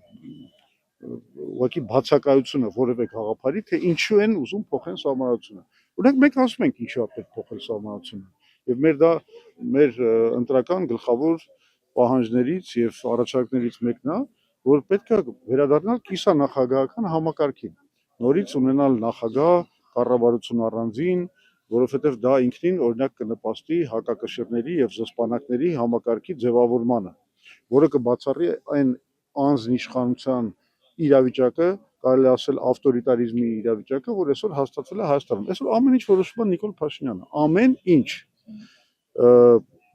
ուղղակի բացակայությունը որևէ գաղափարի, թե ինչու են ուզում փոխել սահմանությունը։ Օրինակ մենք ասում ենք ինչու է պետք փոխել սահմանությունը։ Եվ մեր ընտրական գլխավոր պահանջներից եւ առաջարկներից մեկն է, որ պետք է վերադառնալ կիսանախագահական համակարգին, նորից ունենալ նախագահ, կառավարություն առանձին, որովհետեւ դա ինքնին օրինակ կնպաստի հակակշիռների եւ զսպանակների համակարգի ձևավորմանը, որը կբացառի այն անձնիշխանության իրավիճակը, կարելի ասել ավտորիտարիզմի իրավիճակը, որ այսօր հաստատվել է Հայաստանում։ Այսօր ամեն ինչ որոշում է Նիկոլ Փաշինյանը, ամեն ինչ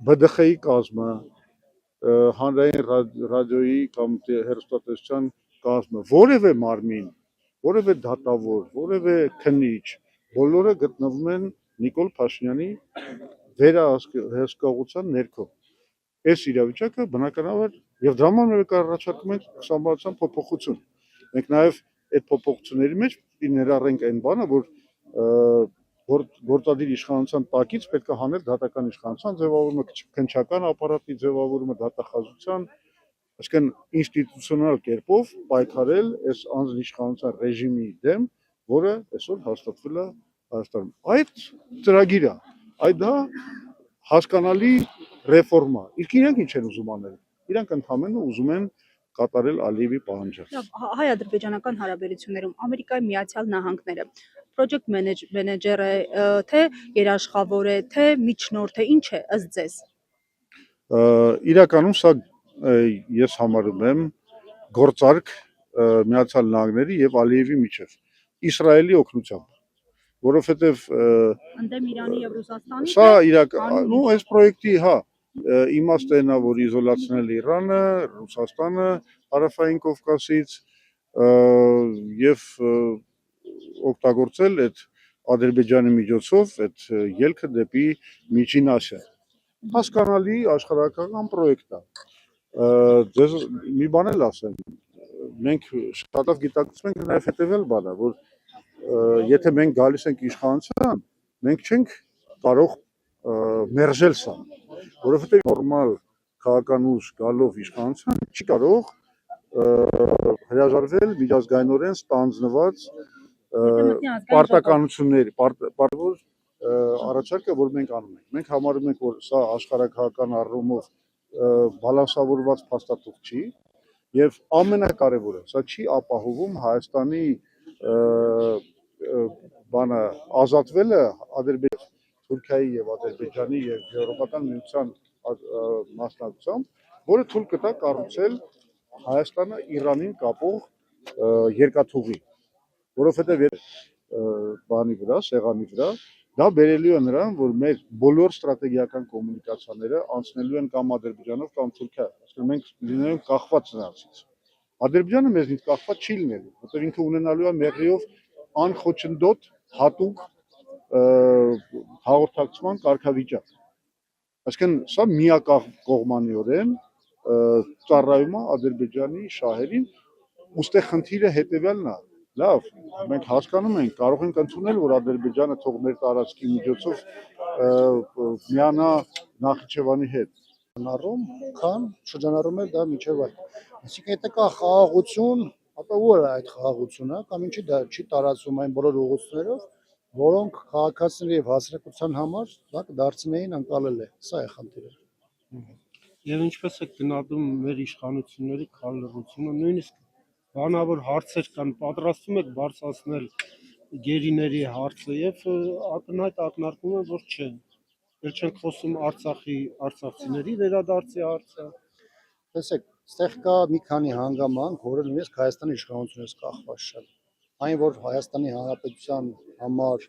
ԲԴԽ-ի կազմը, հանրային ռադիոյի կամ հեռուստատեսության կազմը, որևէ մարմին, որևէ դատավոր, որևէ քննիչ, բոլորը գտնվում են Նիկոլ Փաշինյանի վերահսկողության ներքո։ Այս իրավիճակը բնականաբար եւ դրա համար մենք առաջարկում ենք սահմանության փոփոխություն։ Մենք նաեւ այդ փոփոխությունների մեջ ներառենք այն բանը, որ գործադիր իշխանության տակից պետք է հանել դատական իշխանության ձևավորումը, քննչական ապարատի ձևավորումը, դատախազության, այսինքն ինստիտուցիոնալ կերպով պայքարել այս անձնիշխանության ռեժիմի դեմ, որը այսօր հաստատվել է Հայաստանում։ Այդ ծրագիրը, դա հասկանալի ռեֆորմա։ Իսկ իրենք ինչ են ուզում անել։ Իրենք ընդհանրապես ուզում են կատարել Ալիևի պահանջը։ Հայ-ադրբեջանական հարաբերություններում Ամերիկայի Միացյալ Նահանգները project manager է, թե երաշխավոր է, թե միջնորդ է, ինչ է ըստ ձեզ։ Իրականում սա ես համարում եմ գործարք Միացյալ Նահանգների եւ Ալիևի միջև Իսրայելի օգնությամբ, որովհետեւ ընդդեմ Իրանի եւ Ռուսաստանի սա իրականում այս պրոյեկտի, իմաստը նա, որ իզոլացնել Իրանը, Ռուսաստանը, Հարավային Կովկասից եւ օգտագործել այդ Ադրբեջանի միջոցով այդ ելքը դեպի Միջին Ասիա։ Հասկանալի աշխարհական պրոյեկտ է։ Ձեզ մի բան էլ ասեմ, մենք շատ լավ գիտակցում ենք նաեւ հետեւյալ բանը, որ եթե մենք գալիս ենք իշխանության, մենք չենք կարող մերժել սա, որովհետեւ նորմալ քաղաքական ուժ գալով իշխանության չի կարող հրաժարվել միջազգայինորեն ստանձնված պարտականությունների, առաջարկը, որ մենք անում ենք։ Մենք համարում ենք, որ սա աշխարհակահական առումով բալանսավորված փաստաթուղթ չի եւ ամենակարևորը, սա չի ապահովում Հայաստանի ազատվելը Թուրքիայի եւ Ադրբեջանի եւ Եվրոպական միության մասնակցությամբ, որը թույլ կտա կառուցել Հայաստանը Իրանին կապող երկաթուղի, որովհետեւ բանի վրա, սեղանի վրա դա բերելու է նրան, որ մեր բոլոր ստրատեգիական կոմունիկացիաները անցնելու են կամ Ադրբեջանով կամ Թուրքիա, այսինքն մենք լինելու ենք կախված նրանցից։ Ադրբեջանը մեզնից կախված չի լինելու, որտեղ ինքը ունենալու է մեղրիով անխոչնդոտ հատուկ հաղորդակցման կարգավիճակ։ Այսինքն սա միակողմանիորեն ծառայում է Ադրբեջանի շահերին, ուստի խնդիրը հետևյալն է։ Լավ, մենք հասկանում ենք, կարող ենք ընդունել, որ Ադրբեջանը թող մեր տարածքի միջոցով միանա Նախիջևանի հետ։ Շրջանառում, քան շրջանառում է դա միջև այլ։ Այսինքն եթե կա խաղաղություն, ապա ո՞ր է այդ խաղաղությունը, կամ ինչի դա չի տարածվում այն բոլոր ուղղություններով, որոնք քաղաքացիների եւ հասարակության համար դա կդարձնեին անկալելի։ Սա է խնդիրը։ Եվ ինչպես է գնահատում մեր իշխանությունների քարլրությունը, նույնիսկ բանավոր հարցեր կան, պատրաստում եք բարձրացնել գերիների հարցը եւ ակնհայտ ակնարկում են, որ չէ։ Դեռ չենք խոսում արցախցիների վերադարձի հարցը։ Տեսեք, այստեղ կա մի քանի հանգամանք, որը նույնիսկ Հայաստանի իշխանությունից կախված շատ։ Այն, որ Հայաստանի Հանրապետության համար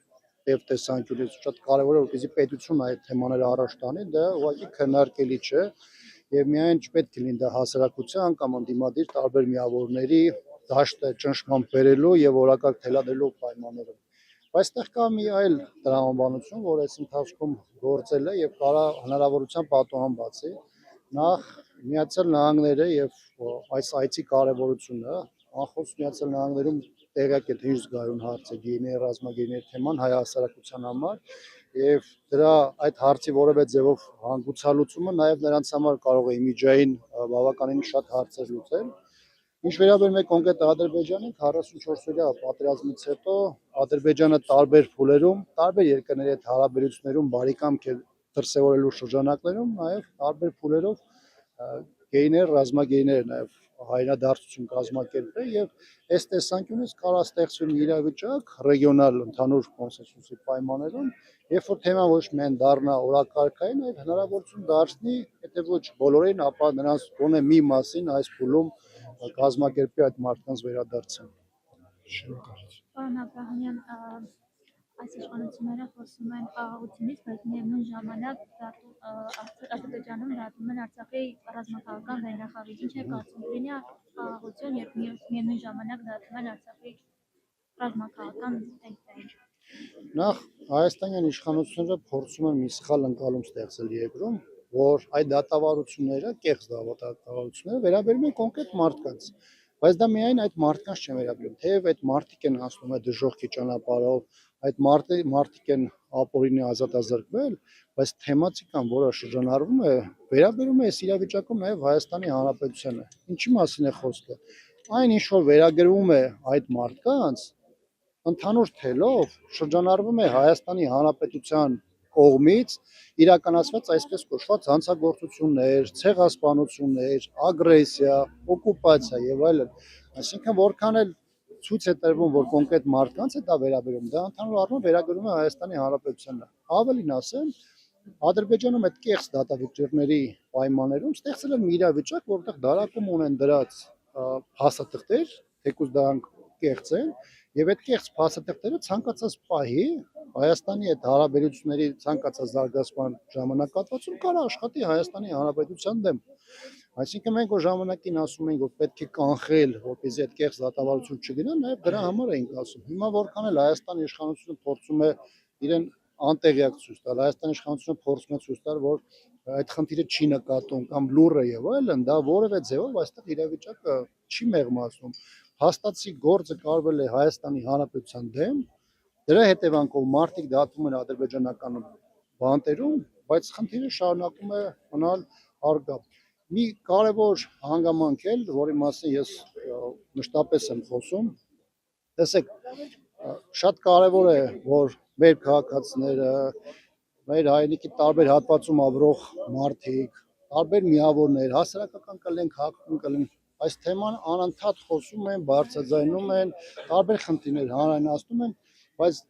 եւ տեսանկյունից շատ կարեւոր է, որպեսզի պետությունը այդ թեմաները առաջ տանի, դա ուղղակի քննարկելի չէ եւ միայն չպետք է լինի դա հասարակության կամ ընդդիմադիր տարբեր միավորների դաշտը ճնշման բերելու եւ օրակարգ թելադրելու պայմաններում։ Բայց այստեղ կա մի այլ տրամաբանություն, որ այս ընթացքում գործել է եւ կարա հնարավորության պատահան բացի։ Նախ Միացյալ Նահանգները եւ այս այցի կարեւորությունը անխոս Միացյալ Նահանգներում տեղյակ է թե ինչ զգայուն հարց է գինի ռազմագինի թեման հայ հասարակության համար եւ դրա այդ հարցի որևէ ձևով հանգուցալուծումը նաեւ նրանց համար կարող է իմիջային բավականին շատ հարցեր լուծել։ Ինչ վերաբերում է կոնկրետ Ադրբեջանին 44-օրյա պատերազմից հետո Ադրբեջանը տարբեր փուլերում, տարբեր երկրների հետ հարաբերություններում բարեկամք է դրսևորելու շրջանակներում նաեւ տարբեր փուլերով գեյներ, ռազմագեյներ նաև հայրենադարձություն կազմակերպել եւ այս տեսանկյունից կարող ստեղծվել մի իրավիճակ ռեգիոնալ ընդհանուր կոնսենսուսի պայմաններում, երբ որ թեման ոչ միայն դառնա օրակարգային, այլ հնարավորություն դարձնի, եթե ոչ բոլորին, ապա նրանց գոնե մի մասին այս փուլում կազմակերպի այդ մարդկանց վերադարձը։ Պարոն Աբրահամյան, այս իշխանությունները խոսում են խաղաղությունից, բայց միևնույն ժամանակ Ադրբեջանում դատում են Արցախի ռազմաքաղաքական վերնախավից։ Ինչ է կարծում, լինի խաղաղություն, երբ միևնույն ժամանակ դատում են Արցախի ռազմաքաղաքական տեքստերին։ Նախ հայաստանյան իշխանությունները փորձում են մի սխալ ընկալում ստեղծել երկրում, որ այդ դատավարությունները, կեղծ դատավարությունները վերաբերում են կոնկրետ մարդկանց, բայց դա միայն այդ մարդկանց չեն վերաբերում, թեև այդ մարդիկ են անցնում այդ դժոխքի ճանապարհով, այդ մարդիկ են ապօրինի ազատազրկվել, բայց թեմատիկան, որը շրջանառվում է, վերաբերում է այս իրավիճակում նաև Հայաստանի Հանրապետությանը։ Ինչի մասին է խոսքը։ Այն ինչ որ վերագրվում է այդ մարդկանց, ընդհանուր թելով շրջանառվում է Հայաստանի Հանրապետության կողմից իրականացված այսպես կոչված հանցագործություններ, ցեղասպանություններ, ագրեսիա, օկուպացիա եւ այլն։ Այսինքն որքան էլ ցույց է տրվում, որ կոնկրետ մարդկանց է դա վերաբերում, դա ընդհանուր առմամբ վերագրում է Հայաստանի Հանրապետությանը։ Ավելին ասեմ, Ադրբեջանում այդ կեղծ դատավճիռների պայմաններում ստեղծել են մի իրավիճակ, որտեղ դարակում ունեն դրած փաստաթղթեր, թեկուզ դրանք կեղծ են, եւ այդ կեղծ փաստաթղթերը ցանկացած պահի Հայաստանի հետ հարաբերությունների ցանկացած զարգացման ժամանակահատվածում կարող աշխատի Հայաստանի Հանրապետության դեմ։ Այսինքն մենք որ ժամանակին ասում ենք, որ պետք է կանխել, որպեսզի այդ կեղծ դատավարություն չգնա, նաեւ դրա համար ենք ասում։ Հիմա որքան էլ Հայաստանի իշխանությունը փորձում է իրեն անտեղյակ ցույց տալ, Հայաստանի իշխանությունը փորձում է ցույց տալ, որ այդ խնդիրը չի նկատում կամ լուր է եւ այլն, դա որևէ ձևով այստեղ իրավիճակը չի մեղմացնում։ Հաստատի գործը կարվել է Հայաստանի Հանրապետության դեմ, դրա հետևանքով մարդիկ դատվում են ադրբեջանական բանտերում, բայց խնդիրը շարունակում է մնալ առկա։ Մի կարևոր հանգամանք էլ, որի մասին ես մշտապես եմ խոսում, տեսեք, շատ կարևոր է, որ մեր քաղաքացիները, մեր հայրենիքի տարբեր հատվածում ապրող մարդիկ, տարբեր միավորներ, հասարակական կլեն, քաղաքական կլեն, այս թեման անընդհատ խոսում են, բարձրաձայնում են, տարբեր խնդիրներ հանրայնացնում են, բայց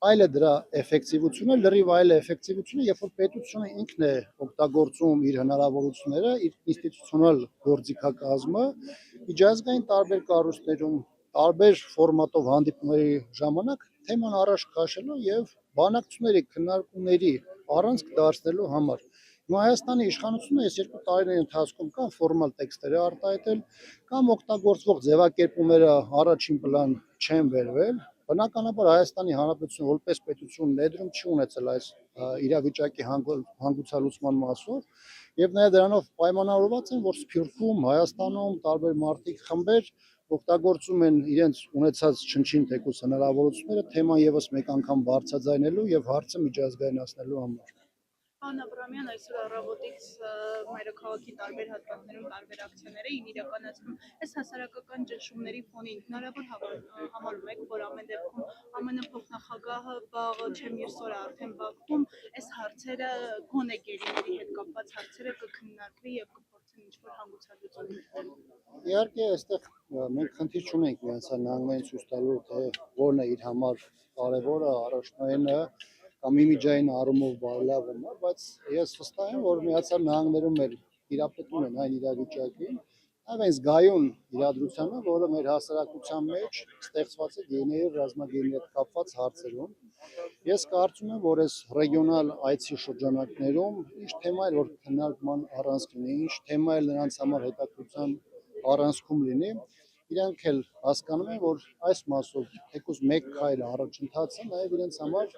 այլ է դրա էֆեկտիվությունը, լրիվ այլ է էֆեկտիվությունը, երբ որ պետությունը ինքն է օգտագործում իր հնարավորությունները, իր ինստիտուցիոնալ գործիքակազմը, միջազգային տարբեր կառույցներում, տարբեր ֆորմատով հանդիպումների ժամանակ թեման առաջ քաշելու եւ բանակցությունների, քննարկումների առանցք դարձնելու համար։ Հայաստանի իշխանությունը այս 2 տարիների ընթացքում կամ ֆորմալ տեքստեր է արտահայտել, կամ օգտագործվող ձևակերպումները առաջին պլան չեն վերվել։ Բնականաբար Հայաստանի Հանրապետությունը որպես պետություն ներդրում չի ունեցել այս իրավիճակի հանգուցալուծման մասով եւ նաեւ դրանով պայմանավորված են, որ Սփյուռքում, Հայաստանում տարբեր մարդիկ խմբեր օգտագործում են իրենց ունեցած չնչին թեկուզ հնարավորությունները թեման եւս մեկ անգամ բարձրաձայնելու եւ հարցը միջազգայնացնելու համար։ Պարոն Աբրահամյան, այսօր առավոտից մայրաքաղաքի տարբեր հատվածներում տարբեր ակցիաներ էին իրականացվում։ Այս հասարակական ճնշումների ֆոնին հնարավոր համարում եք, որ ամեն դեպքում ԱՄՆ փոխնախագահը վաղը չէ մյուս օրը արդեն Բաքվում այս հարցերը գոնե գերիների հետ կապված հարցերը կքննարկվի եւ կփորձեն ինչ-որ հանգուցալուծում գտնել։ Իհարկե, այստեղ մենք խնդիր չունենք Միացյալ Նահանգներին ցույց տալու, թե որն է իր համար կարևորը, առաջնայինը կամ իմիջային առումով բարելավում է, բայց ես վստահ եմ, որ Միացյալ Նահանգներում էլ իրապետում են այն իրավիճակին, այլ այն զգայուն իրադրությանը, որը մեր հասարակության մեջ ստեղծված է գեների ռազմագերի հետ կապված հարցերում։ Ես կարծում եմ, որ այս ռեգիոնալ այցի շրջանակներում ինչ թեմա է, որ քննարկման առանցք լինի, ինչ թեմա է նրանց համար հետաքրքրության առանցքում լինի, իրանք էլ հասկանում են, որ այս մասով թեկուզ մեկ քայլ առաջընթացը նաև իրենց համար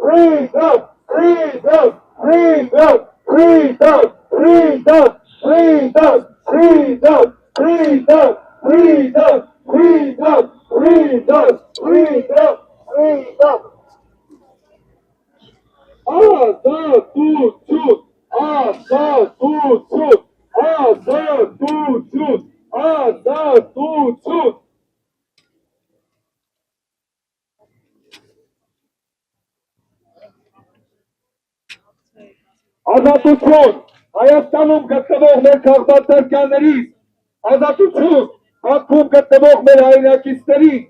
freedom, freedom, freedom, freedom, freedom, freedom, freedom, freedom, freedom, freedom, freedom, freedom, freedom. Azatutut, azatutut, azatutut, azatutut. Ազատություն Հայաստանում գտնվող մեր քաղաքացիներից, ազատություն Բաքվում գտնվող մեր հայրենակիցներից,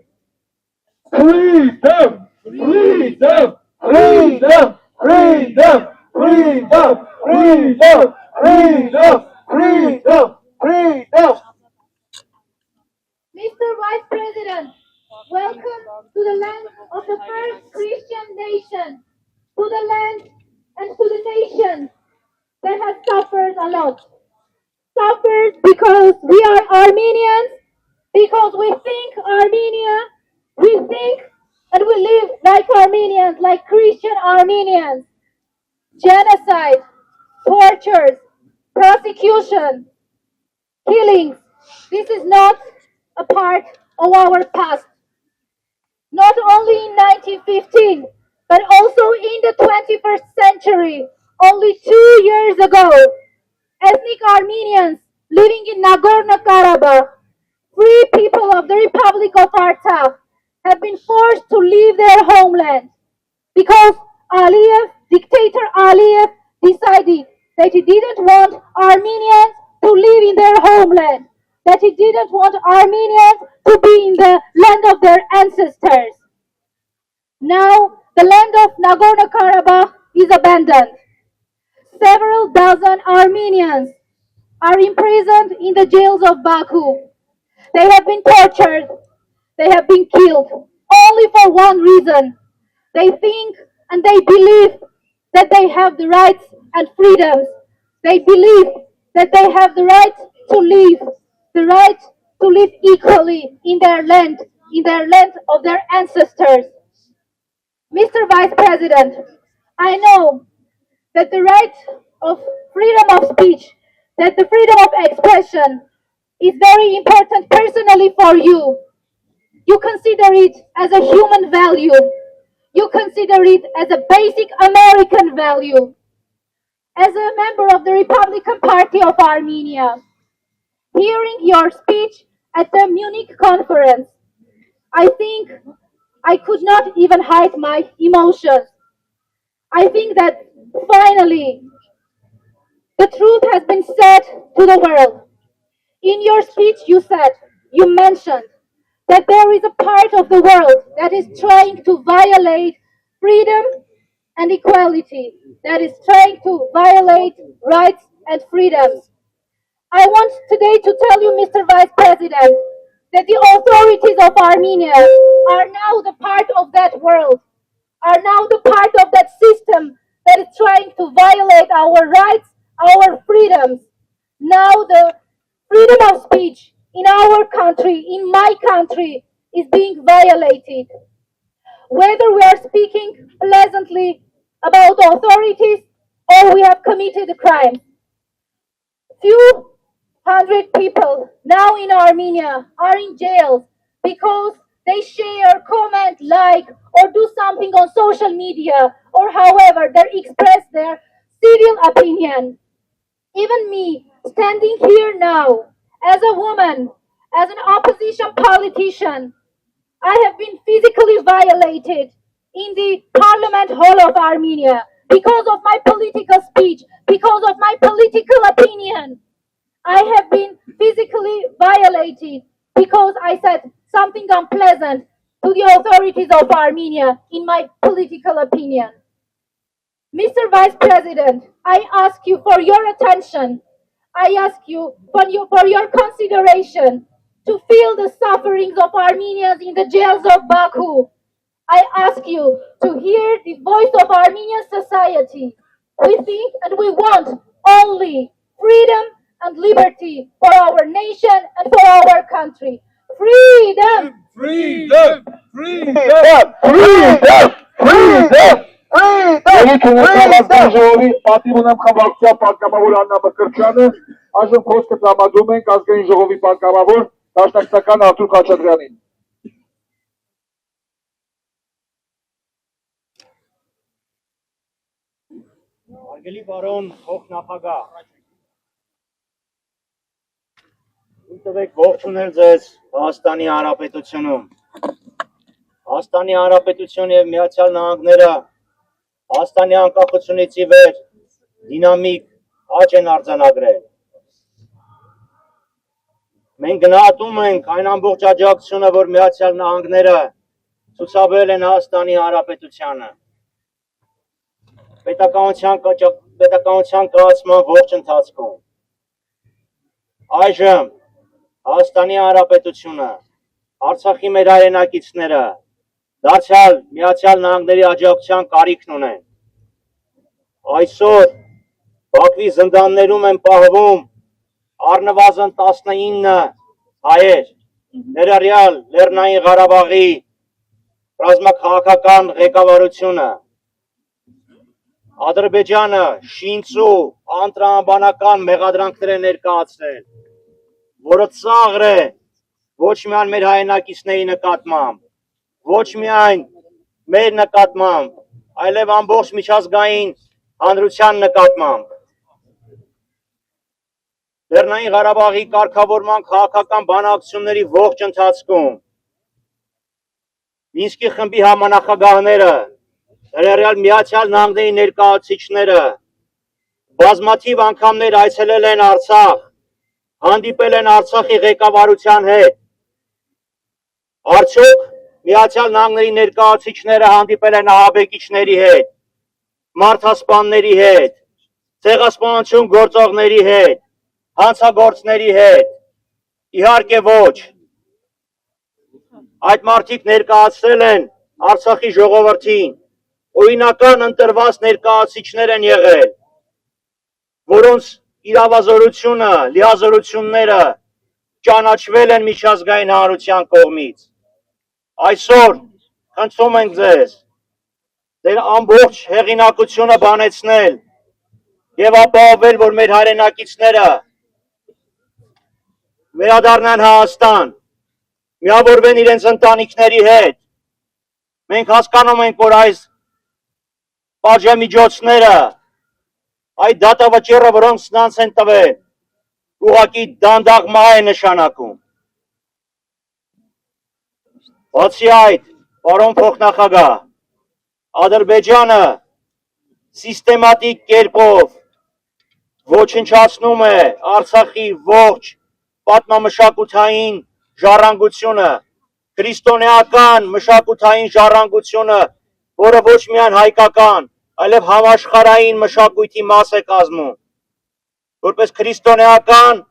freedom, freedom, freedom, freedom, freedom, freedom, freedom, freedom, freedom. Mr. Vice President, welcome to the land of the first Christian nation, to the land and to the nation that has suffered a lot. Suffered because we are Armenians, because we think Armenia, we think and we live like Armenians, like Christian Armenians. Genocide, tortures, persecution, killings. This is not a part of our past. Not only in 1915, but also in the 21st century, only 2 years ago, ethnic Armenians living in Nagorno-Karabakh, free people of the Republic of Artsakh, have been forced to leave their homeland because dictator Aliyev, decided that he didn't want Armenians to live in their homeland, that he didn't want Armenians to be in the land of their ancestors. Now, the land of Nagorno-Karabakh is abandoned. Several dozen Armenians are imprisoned in the jails of Baku. They have been tortured. They have been killed only for one reason. They think and they believe that they have the rights and freedoms. They believe that they have the right to live equally in their land of their ancestors. Mr. Vice President, I know that the right of freedom of speech, that the freedom of expression is very important personally for you. You consider it as a human value. You consider it as a basic American value. As a member of the Republican Party of Armenia, hearing your speech at the Munich conference, I think I could not even hide my emotions. I think that finally the truth has been said to the world. In your speech you mentioned that there is a part of the world that is trying to violate freedom and equality, that is trying to violate rights and freedoms. I want today to tell you, Mr. Vice President, that the authorities of Armenia are now the part of that world, are now the part of that system that is trying to violate our rights, our freedoms. Now the freedom of speech in our country, in my country, is being violated. Whether we are speaking pleasantly about authorities or we have committed a crime. Few hundred people now in Armenia are in jail because they share, comment, like, or do something on social media, or however they express their civil opinion. Even me, standing here now, as a woman, as an opposition politician, I have been physically violated in the Parliament Hall of Armenia because of my political speech, because of my political opinion. I have been physically violated because I said something unpleasant to the authorities of Armenia in my political opinion. Mr. Vice President, I ask you for your attention. I ask you for your consideration to feel the sufferings of Armenians in the jails of Baku. I ask you to hear the voice of Armenian society. We think and we want only freedom and liberty for our nation and for our country. Freedom! Freedom! Freedom! Freedom! Freedom! Երիք ունեցավ ազգային ժողովի պատիվ ունեմ խմբակցության պատգամավոր Աննա Մկրտչյանը, այժմ խոսքը տրամադրում ենք ազգային ժողովի պատգամավոր դաշնակցական Արթուր Խաչատրյանին։ Հարգելի պարոն փոխնախագահ, Տվեք ողջունել ձեզ Հայաստանի Հանրապետությունում։ Հայաստանի Հանրապետությունը և Միացյալ Նահանգները Հայաստանի անկախությունից ի վեր դինամիկ աճ են արձանագրել։ Մենք գնահատում ենք այն ամբողջ աջակցությունը, որ Միացյալ Նահանգները ցուցաբերել են Հայաստանի Հանրապետությանը։ Պետականության կառուցման ողջ ընթացքում։ Այժմ Հայաստանի Հանրապետությունը, Արցախի մեր հայրենակիցները դարձյալ Միացյալ Նահանգների աջակցության կարիքն ունեն։ Այսօր Բաքվի զնդաններում են պահվում առնվազն 19 հայեր, ներառյալ Լեռնային Ղարաբաղի ռազմաքաղաքական ղեկավարությունը։ Ադրբեջանը շինծու անտրամաբանական մեղադրանքներ է ներկայացրել, որը ծաղր է ոչ միայն մեր հայրենակիցների նկատմամբ, ոչ միայն մեր նկատմամբ, այլև ամբողջ միջազգային հանրության նկատմամբ։ Լեռնային Ղարաբաղի կարգավորման քաղաքական բանակցությունների ողջ ընթացքում Մինսկի խմբի համանախագահները, ներառյալ Միացյալ Նահանգների ներկայացուցիչները բազմաթիվ անգամներ այցելել են Արցախ, հանդիպել են Արցախի ղեկավարության հետ։ Արդյոք Միացյալ Նահանգների ներկայացուցիչները հանդիպել են ահաբեկիչների հետ, մարդասպանների հետ, ցեղասպանություն գործողների հետ, հանցագործների հետ։ Իհարկե ոչ։ Այդ մարդիկ ներկայացրել են Արցախի ժողովրդին, օրինական ընտրված ներկայացուցիչներ են եղել, որոնց իրավազորությունը, լիազորությունները ճանաչվել են միջազգային հանրության կողմից։ Այսօր խնդրում ենք ձեզ ձեր ամբողջ հեղինակությունը բանեցնել եւ ապահովել, որ մեր հայրենակիցները վերադառնան Հայաստան, միավորվեն իրենց ընտանիքների հետ։ Մենք հասկանում ենք, որ այս պատժամիջոցները, այդ դատավճիռը, որոնք սրանց են տվել, ուղղակի դանդաղ մահ է նշանակում։ Բացի այդ, պարոն փոխնախագահ, Ադրբեջանը սիստեմատիկ կերպով ոչնչացնում է Արցախի ողջ պատմամշակութային ժառանգությունը, քրիստոնեական մշակութային ժառանգությունը, որը ոչ միայն հայկական, այլև համաշխարհային մշակույթի մաս է կազմում։ Որպես քրիստոնեական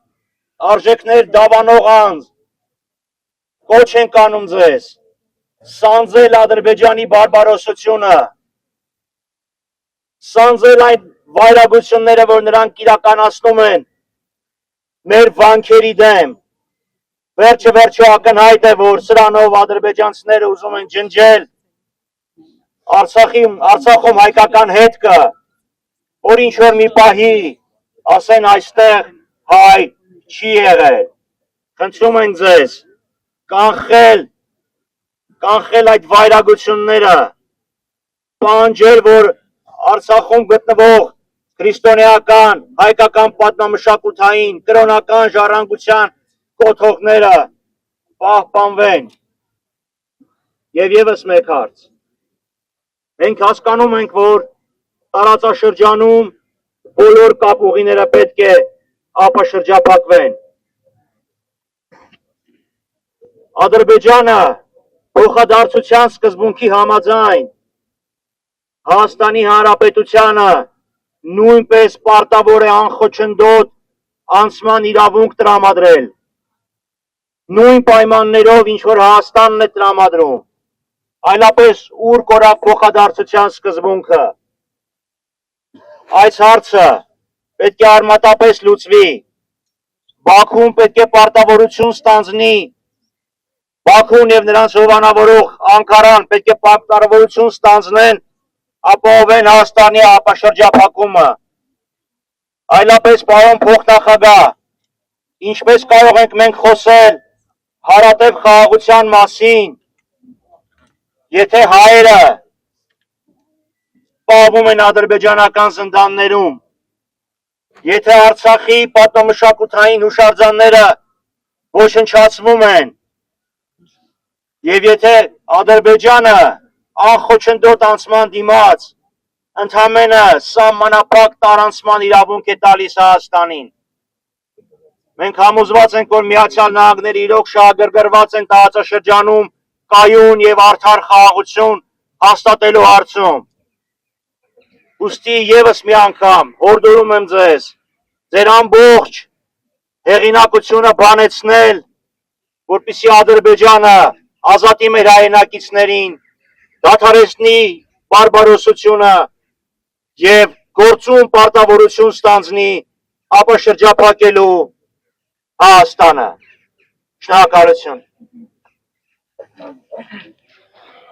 արժեքներ դավանող անձ կոչ ենք անում ձեզ սանձել Ադրբեջանի բարբարոսությունը, սանձել այն վայրագությունները, որ նրանք իրականացնում են մեր վանքերի դեմ։ Վերջը ակնհայտ է, որ սրանով ադրբեջանցիները ուզում են ջնջել Արցախում հայկական հետքը, որ ինչ-որ մի պահի ասեն այստեղ հայ չի եղել։ Խնդրում ենք ձեզ կանխել այդ վայրագությունները, պահանջել, որ Արցախում գտնվող քրիստոնեական, հայկական պատմամշակութային, կրոնական ժառանգության կոթողները պահպանվեն։ Եվ ևս մեկ հարց։ Մենք հասկանում ենք, որ տարածաշրջանում բոլոր կապուղիները պետք է ապաշրջափակվեն։ Ադրբեջանը փոխադարձության սկզբունքի համաձայն Հայաստանի Հանրապետությանը նույնպես պարտավոր է անխոչնդոտ անցման իրավունք տրամադրել։ Նույն պայմաններով, ինչ որ Հայաստանն է տրամադրում, այլապես ուր կորավ փոխադարձության սկզբունքը։ Այս հարցը պետք է արմատապես լուծվի։ Բաքուն պետք է պարտավորություն ստանձնի, Բաքուն եւ նրանց հովանավորող Անկարան պետք է պարտավորություն ստանձնեն ապահովեն Հայաստանի ապաշրջափակումը։ Այլապես, պարոն փոխնախագահ, ինչպես կարող ենք մենք խոսել հարատև խաղաղության մասին, եթե հայերը պահվում են ադրբեջանական զնդաններում, եթե Արցախի պատմամշակութային հուշարձանները ոչնչացվում են, եւ եթե Ադրբեջանը անխոչնդոտ անցման դիմաց ընդամենը սահմանափակ տարանցման իրավունք է տալիս Հայաստանին։ Մենք համոզված ենք, որ Միացյալ Նահանգները իրոք շահագրգռված են տարածաշրջանում կայուն եւ արդար խաղաղություն հաստատելու հարցում։ Ուստի եւս մի անգամ հորդորում եմ ձեզ ձեր ամբողջ հեղինակությունը բանեցնել, որպեսզի Ադրբեջանը ազատի մեր հայրենակիցներին, դադարեցնի բարբարոսությունը եւ գործում պարտավորություն ստանձնի ապաշրջափակելու Հայաստանը։ Շնորհակալություն։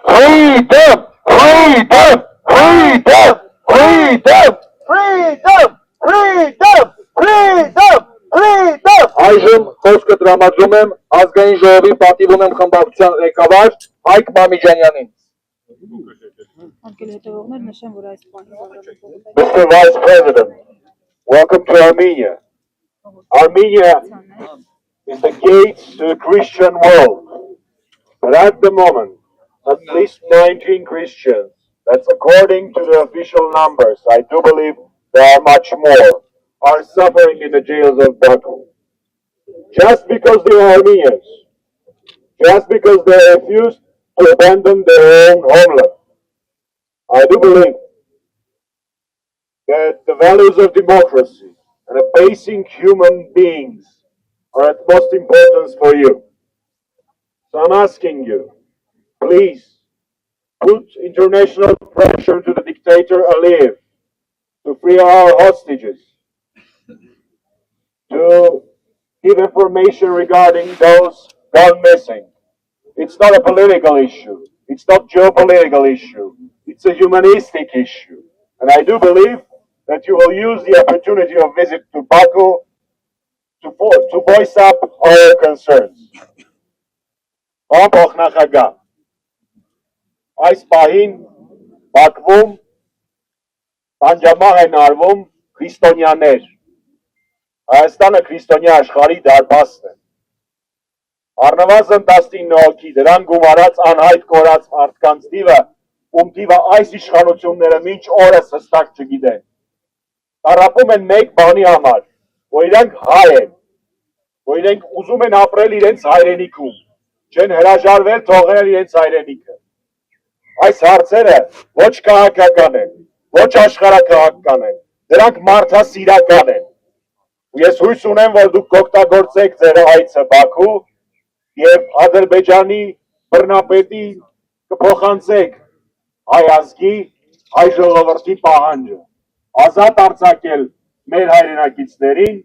Freedom! Freedom! Freedom! Freedom! Freedom! Freedom! Freedom! Freedom! Այժմ խոսքը տրամադրում եմ ազգային ժողովի պատիվ ունեմ խմբակցության ղեկավար Հայկ Մամիջանյանին։ Mr. Vice President, welcome to Armenia. Armenia is the gates to the Christian world. But at the moment, at least 19 Christians, that's according to the official numbers, I do believe there are much more, are suffering in the jails of Baku. Just because they are Armenians, just because they refuse to abandon their own homeland. I do believe that the values of democracy and of basic human beings are of most importance for you. So I'm asking you, please put international pressure to the dictator Aliyev to free our hostages, to give information regarding those gone missing. It's not a political issue. It's not a geopolitical issue. It's a humanistic issue. And I do believe that you will use the opportunity of visit to Baku to voice up our concerns. Այս պահին Բաքվում անջամահ են արվում քրիստոնյաներ։ Հայաստանը քրիստոնյա աշխարհի դարպասն է։ Առնվազն 19 հոգի դրան գումարած անհայտ կորած մարդկանց թիվը, ում թիվը այս իշխանությունները մինչ օրս հստակ չգիտեն։ Տարապում են մեկ բանի համար, որ իրենք հայ են, որ իրենք ուզում են ապրել իրենց հայրենիքում, չեն հրաժարվել թողնել իրենց հայրենիքը։ Այս հարցերը ոչ քաղաքական են, ոչ աշխարհաքաղաքական են, դրանք մարդասիրական են։ Ես հույս ունեմ, որ դուք կօգտագործեք ձեր այցը Բաքու եւ Ադրբեջանի բռնապետի կփոխանցեք հայ ազգի, հայ ժողովրդի պահանջը, ազատ արձակել մեր հայրենակիցներին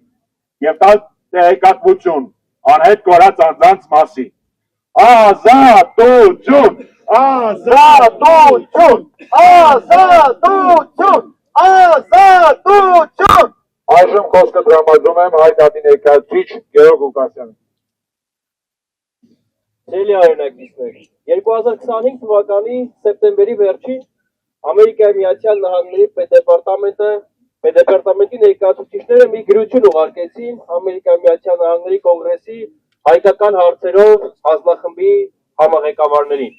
եւ տալ տեղեկատվություն անհետ կորած անձանց մասին։ Ազատություն! Ազատություն! Ազատություն! Ազատություն! Այժմ խոսքը տրամադրում եմ Հայ դատի ներկայացուցիչ Գեորգ Ղուկասյանին։ Ցելի հայրենակիցներ, 2025 թվականի սեպտեմբերի վերջին Ամերիկայի Միացյալ Նահանգների պետդեպարտամենտի ներկայացուցիչները մի գրություն ուղարկեցին Ամերիկայի Միացյալ Նահանգների կոնգրեսի հայկական հարցերով հանձնախմբի համաղեկավարներին,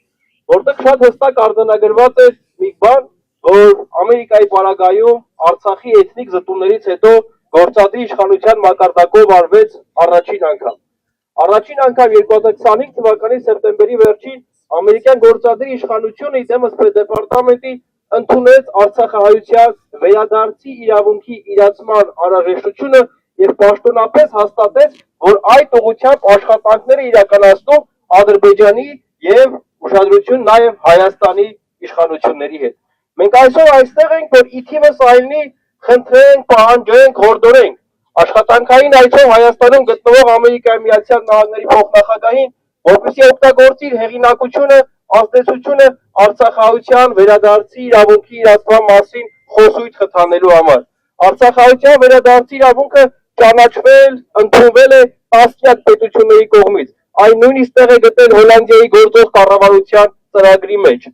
որտեղ շատ հստակ արձանագրված է մի բան, որ Ամերիկայի պարագայում Արցախի էթնիկ զտումներից հետո գործադի իշխանության մակարդակով արվեց առաջին անգամ։ Առաջին անգամ 2025 թվականի սեպտեմբերի վերջին ամերիկյան գործադիր իշխանությունը իդեմս պետդեպարտամենտի ընդունեց Արցախահայության վերադարձի իրավունքի իրացման անհրաժեշտությունը եւ պաշտոնապես հաստատեց, որ այդ ուղղությամբ աշխատանքները իրականացնում Ադրբեջանի եւ ուշադրություն նաեւ Հայաստանի իշխանությունների հետ։ Մենք այսօր այստեղ ենք, որ ի թիվս այլնի խնդրենք, պահանջենք, հորդորենք աշխատանքային այցով Հայաստանում գտնվող Ամերիկայի Միացյալ Նահանգների փոխնախագահին, որպեսզի օգտագործի իր հեղինակությունը ազդեցությունը Արցախահայության վերադարձի իրավունքի իրացման մասին խոսույթ խթանելու համար։ Արցախահայության վերադարձի իրավունքը ճանաչվել, ընդունվել է տասնյակ պետությունների կողմից։ Այն նույնիսկ տեղ է գտել Հոլանդիայի գործող կառավարության ծրագրի մեջ։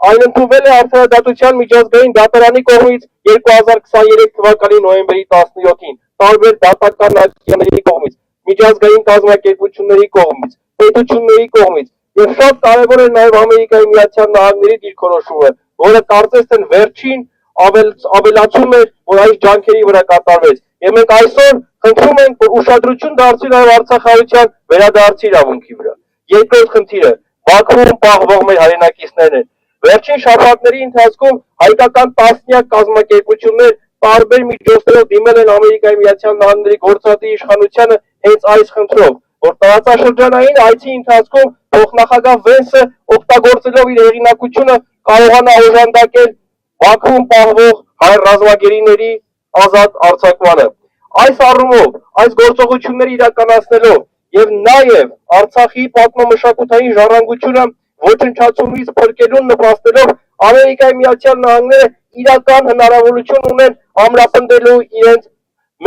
Այն ընդունվել է Արդարադատության միջազգային դատարանի կողմից 2023 թվականի նոյեմբերի 17-ին, տարբեր դատական ակցիաների կողմից, միջազգային կազմակերպությունների կողմից, պետությունների կողմից, եւ շատ կարևոր է նաեւ Ամերիկայի Միացյալ Նահանգների դիրքորոշումը, որը կարծես թե վերջին ավելացում է, որ այս ջանքերի վրա կատարվեց։ Եվ մենք այսօր խնդրում ենք, որ ուշադրություն դարձվի նաեւ Արցախահայության վերադարձի իրավունքի վրա։ Երկրորդ խնդիրը Բաքվում պահվող մեր հայրենակիցներն են։ Վերջին շաբաթների ընթացքում հայկական տասնյակ կազմակերպություններ տարբեր միջոցներով դիմել են Ամերիկայի Միացյալ Նահանգների գործադի իշխանությանը հենց այս խնդրով, որ տարածաշրջանային այցի ընթացքում փոխնախագահ Վենսը օգտագործելով իր հեղինակությունը կարողանա օժանդակել Բաքվում պահվող հայ ռազմագերիների ազատ արձակմանը։ Այս առումով, այս գործողությունները իրականացնելով եւ նաեւ Արցախի պատմամշակութային ժառանգությունը ոչնչացումից փրկելուն նպաստելով Ամերիկայի Միացյալ Նահանգները իրական հնարավորություն ունեն ամրապնդելու իրենց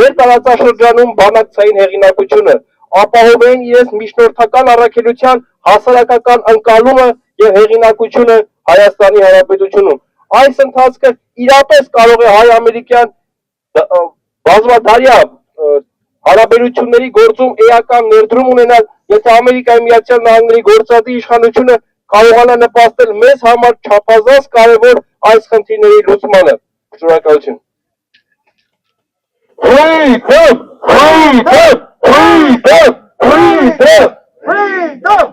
մեր տարածաշրջանում բանակցային հեղինակությունը, ապահովեն իրենց միջնորդական առաքելության հասարակական ընկալումը եւ հեղինակությունը Հայաստանի Հանրապետությունում։ Այս ընթացքը իրապես կարող է հայ-ամերիկյան բազմադարյա հարաբերությունների գործում էական ներդրում ունենալ, եթե Ամերիկայի Միացյալ Նահանգների գործադի իշխանությունը կարողանա նպաստել մեզ համար չափազանց կարևոր այս խնդիրների լուծմանը։ Շնորհակալություն։ Freedom! Freedom! Freedom! Freedom! Freedom!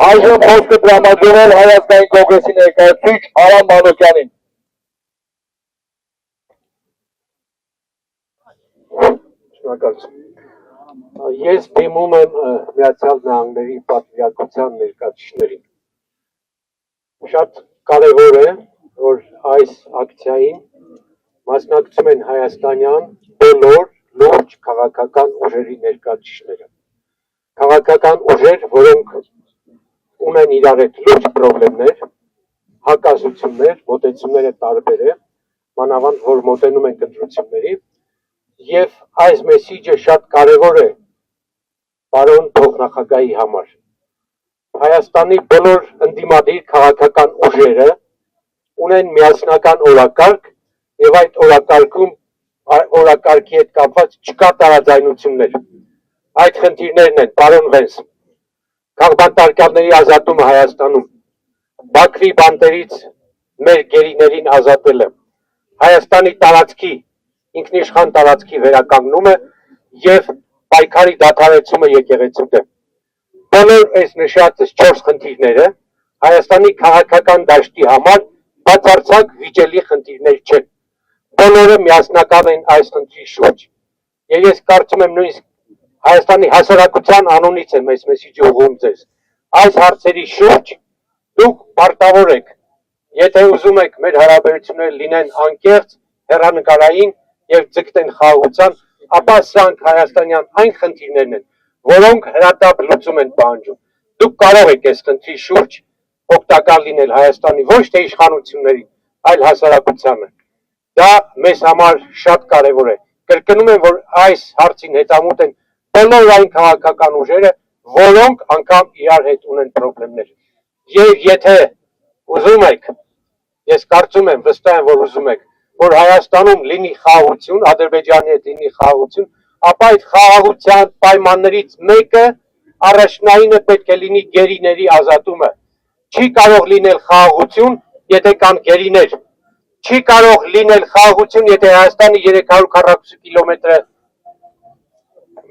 Այժմ խոսքը տրամադրել Հայաստանի կոնգրեսի ներկայացուցիչ Արամ Մանուկյանին։ Շնորհակալություն։ Ես դիմում եմ Միացյալ Նահանգների պատվիրակության ներկայացուցիչներին։ Շատ կարևոր է, որ այս ակցիային մասնակցում են հայաստանյան բոլոր լուրջ քաղաքական ուժերի ներկայացուցիչները։ Քաղաքական ուժեր, որոնք ունեն իրար հետ լուրջ խնդիրներ, հակազդություններ, մոտեցումները տարբեր է, մանավանդ որ մոտենում են ընտրությունների, եւ այս մեսիջը շատ կարևոր է պարոն փոխնախագահի համար։ Հայաստանի բոլոր ընդդիմադիր քաղաքական ուժերը ունեն միասնական օրակարգ եւ այդ օրակարգի հետ կապված չկա տարաձայնություններ։ Այդ խնդիրներն են, պարոն Վենս, քաղբանտարկյալների ազատումը Հայաստանում, Բաքվի բանտերից մեր գերիներին ազատելը, Հայաստանի տարածքի, ինքնիշխան տարածքի վերականգնումը եւ պայքարի դադարեցումը եկեղեցու դեմ։ Բոլոր այս նշած 4 խնդիրները Հայաստանի քաղաքական դաշտի համար բացարձակ վիճելի խնդիրներ չեն։ Բոլորը միասնական են այս խնդրի շուրջ։ Եվ ես կարծում եմ նույնիսկ Հայաստանի հասարակության անունից եմ այս մեսիջը ուղղում ձեզ։ Այս հարցերի շուրջ դուք պարտավոր եք, եթե ուզում եք մեր հարաբերությունները լինեն անկեղծ, հեռանկարային եւ ձգտեն խաղաղության, ապա սրանք հայաստանյան այն խնդիրներն են, որոնք հրատապ լուծում են պահանջում։ Դուք կարող եք այս խնդրի շուրջ օգտակար լինել Հայաստանի ոչ թե իշխանությունների, այլ հասարակությանը։ Դա մեզ համար շատ կարևոր է։ Կրկնում եմ, որ այս հարցին հետամուտ են բոլոր այն քաղաքական ուժերը, որոնք անգամ իրար հետ ունեն խնդիրներ։ Եվ եթե ուզում եք, ես կարծում եմ, վստահ եմ, որ ուզում եք, որ Հայաստանում լինի խաղաղություն, Ադրբեջանի հետ լինի խաղաղություն, ապա այդ խաղաղության պայմաններից մեկը առաջնայինը պետք է լինի գերիների ազատումը։ Չի կարող լինել խաղաղություն, եթե կան գերիներ։ Չի կարող լինել խաղաղություն, եթե Հայաստանի 340 կիլոմետրը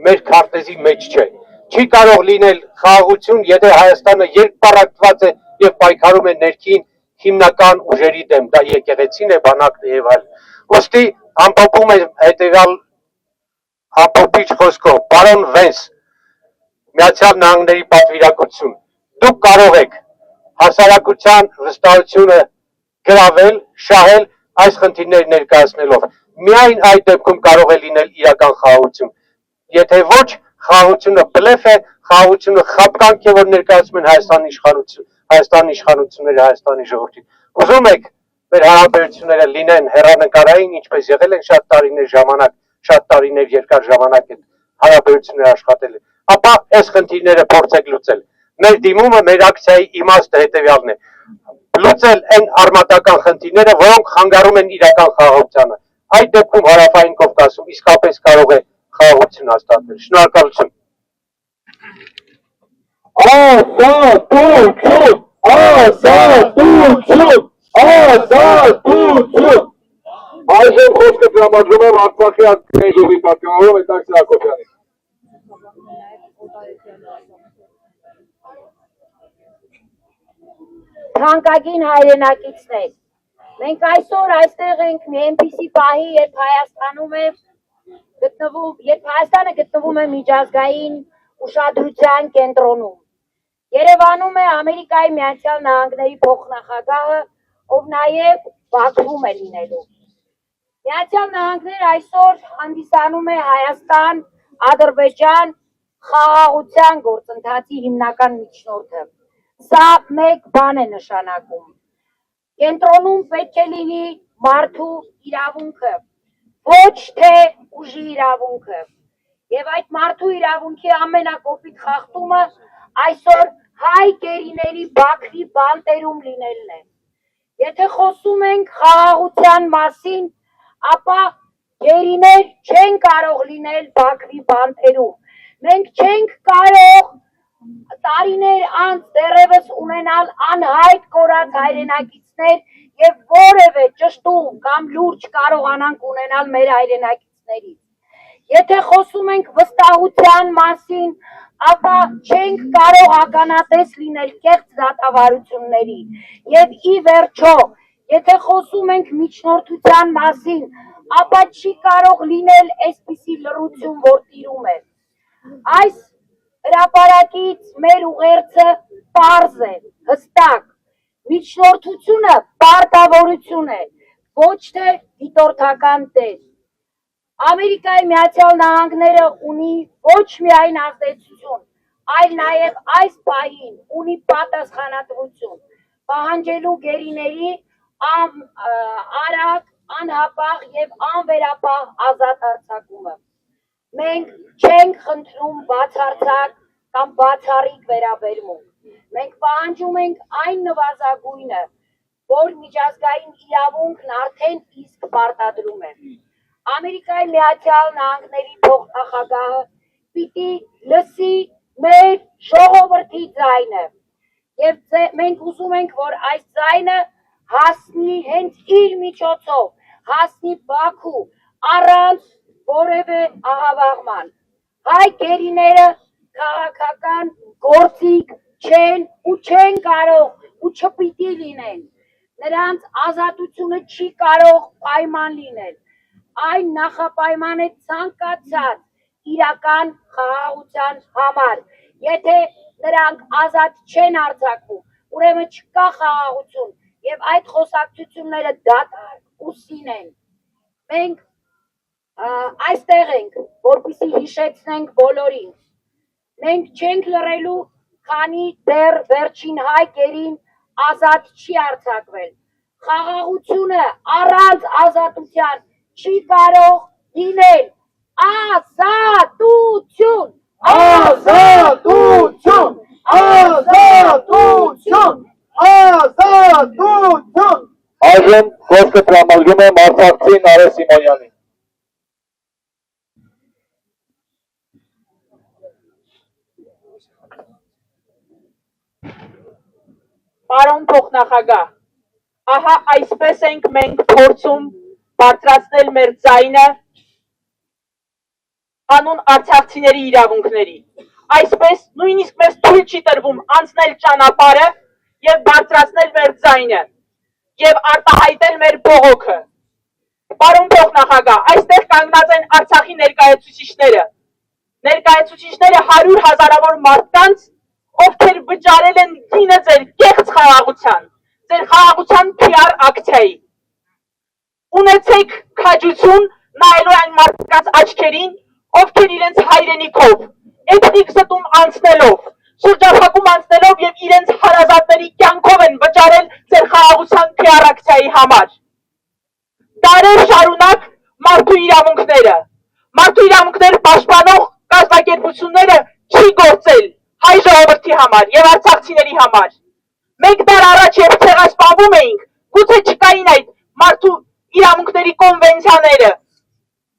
մեր քարտեզի մեջ չէ։ Չի կարող լինել խաղաղություն, եթե Հայաստանը երկպառակտված է եւ պայքարում է ներքին հիմնական ուժերի դեմ, դա եկեղեցին է, բանակն է եւ այլն։ Ոստի ամփոփում է հետեւյալ ամփոփիչ խոսքով, պարոն Վենս, Միացյալ Նահանգների պատվիրակություն, դուք կարող եք հասարակության վստահությունը գրավել, շահել այս խնդիրները ներկայացնելով։ Միայն այդ դեպքում կարող է լինել իրական խաղաղություն։ Եթե ոչ, խաղաղությունը բլեֆ է, խաղաղությունը խապկանք է, որ ներկայացում են Հայաստանի Հայաստանի իշխանությունների, Հայաստանի ժողովրդին։ Ուզում եք մեր հարաբերությունները լինեն հեռանկարային, ինչպես եղել են շատ տարիներ ժամանակ, շատ տարիներ երկար ժամանակ այդ հարաբերությունները աշխատել են, ապա այս խնդիրները փորձեք լուծել։ Մեր դիմումը, մեր ակցիայի իմաստը հետևյալն է. լուծել այն արմատական խնդիրները, որոնք խանգարում են իրական խաղաղությանը։ Այդ դեպքում Հարավային Կովկասում իսկապես կարող է խաղաղություն հաստատվել։ Շնորհակալություն։ Ազատություն, ազատություն, ազատություն։ Այժմ խոսքը տրամադրում եմ Արցախի ազգային ժողովի պատգամավոր Մետաքսի Հակոբյանին։ Թանկագին հայրենակիցներ, մենք այսօր այստեղ ենք մի այնպիսի պահի, երբ Հայաստանը գտնվում է միջազգային ուշադրության կենտրոնում։ Երևանում է Ամերիկայի Միացյալ Նահանգների փոխնախագահը, ով նաև Բաքվում է լինելու։ Միացյալ Նահանգները այսօր հանդիսանում է Հայաստան, Ադրբեջան խաղաղության գործընթացի հիմնական միջնորդը։ Սա մեկ բան է նշանակում։ Կենտրոնում պետք է լինի մարդու իրավունքը, ոչ թե ուժի իրավունքը։ Եվ այդ մարդու իրավունքի ամենակոպիտ խախտումը այսօր հայ գերիների Բաքվի բանտերում լինելն է։ Եթե խոսում ենք խաղաղության մասին, ապա գերիներ չեն կարող լինել Բաքվի բանտերում։ Մենք չենք կարող տարիներ անց դեռևս ունենալ անհայտ կորած հայրենակիցներ եւ որևէ ճշտում կամ լուրջ կարողանանք ունենալ մեր հայրենակիցներից։ Եթե խոսում ենք վստահության մասին, ապա չենք կարող ականատես լինել կեղծ դատավարությունների եւ ի վերջո, եթե խոսում ենք միջնորդության մասին, ապա չի կարող լինել այսպիսի լռություն, որ տիրում է։ Այս հրապարակից մեր ուղերձը պարզ է, հստակ։ Միջնորդությունը պարտավորություն է, ոչ թե դիտորդական տես։ Ամերիկայի Միացյալ Նահանգները ունի ոչ միայն ազդեցություն, այլ նաև այս պահին ունի պատասխանատվություն պահանջելու գերիների արագ, անհապաղ եւ անվերապահ ազատ արձակումը։ Մենք չենք խնդրում բացարձակ կամ բացառիկ վերաբերմունք։ Մենք պահանջում ենք այն նվազագույնը, որ միջազգային իրավունքն արդեն իսկ պարտադրում է։ Ամերիկայի Միացյալ Նահանգների փոխնախագահը պիտի լսի մեր ժողովրդի ձայնը եւ մենք ուզում ենք, որ այս ձայնը հասնի հենց իր միջոցով, հասնի Բաքու առանց որևէ աղավաղման։ Հայ գերիները քաղաքական գործիք չեն ու չեն կարող ու չպիտի լինեն։ Նրանց ազատությունը չի կարող պայման լինել։ Այն նախապայման է ցանկացած իրական խաղաղության համար։ Եթե նրանք ազատ չեն արձակվում, ուրեմն չկա խաղաղություն եւ այդ խոսակցությունները դատարկ ու սին են։ Մենք այստեղ ենք, որպեսզի հիշեցնենք բոլորին։ Մենք չենք լռելու, քանի դեռ վերջին հայ գերին ազատ չի արձակվել։ Խաղաղությունը առանց ազատության չի կարող լինել։ Ազատություն, ազատություն, ազատություն, ազատություն։ Այժմ խոսքը տրամադրում եմ արցախցի Նարէ Սիմոնյանին։ Պարոն փոխնախագահ, ահա այսպես ենք մենք փորձում բարձրացնել մեր ձայնը անուն արցախցիների իրավունքների։ Այսպես նույնիսկ մեզ թույլ չի տրվում անցնել ճանապարհը եւ բարձրացնել մեր ձայնը եւ արտահայտել մեր բողոքը։ Պարոն փոխնախագահ, այստեղ կանգնած են Արցախի ներկայացուցիչները 100 հազարավոր մարդկանց, ովքեր վճարել են գինը ձեր կեղծ խաղաղության, ձեր խաղաղության PR ակցիայի։ Ունեցեք քաջություն նայելու այն մարդկանց աչքերին, ովքեր իրենց հայրենիքով, էթնիկ զտում անցնելով, շրջափակում անցնելով եւ իրենց հարազատների կյանքով են վճարել ձեր խաղաղության քրեարակցիայի համար։ Դարեր շարունակ մարդու իրավունքներ պաշտպանող կազմակերպությունները չի գործել հայ ժողովրդի համար եւ արցախցիների համար։ Մեկ դար առաջ երբ ցեղասպանվում էինք, գուցե չկային այդ մարդու իրավունքների կոնվենցիաները,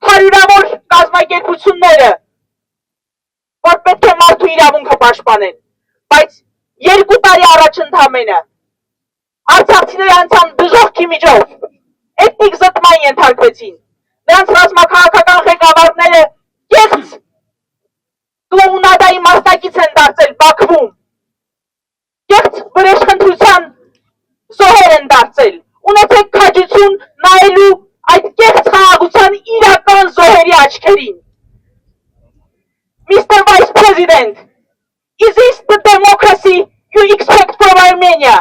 հարյուրավոր կազմակերպությունները, որ պետք է մարդու իրավունքը պաշտպանեն, բայց 2 տարի առաջ ընդամենը արցախցիները անցան դժոխքի միջով, էթնիկ զտման ենթարկվեցին, նրանց ռազմաքաղաքական ղեկավարները կեղծ կլոունադայի մասնակից են դարձել Բաքվում, կեղծ վրեժխնդրության զոհեր են դարձել, ունեցեք քաջություն նայելու այդ կեղծ խաղաղության իրական զոհերի աչքերին։ Mr. Vice President, is this the democracy you expect from Armenia?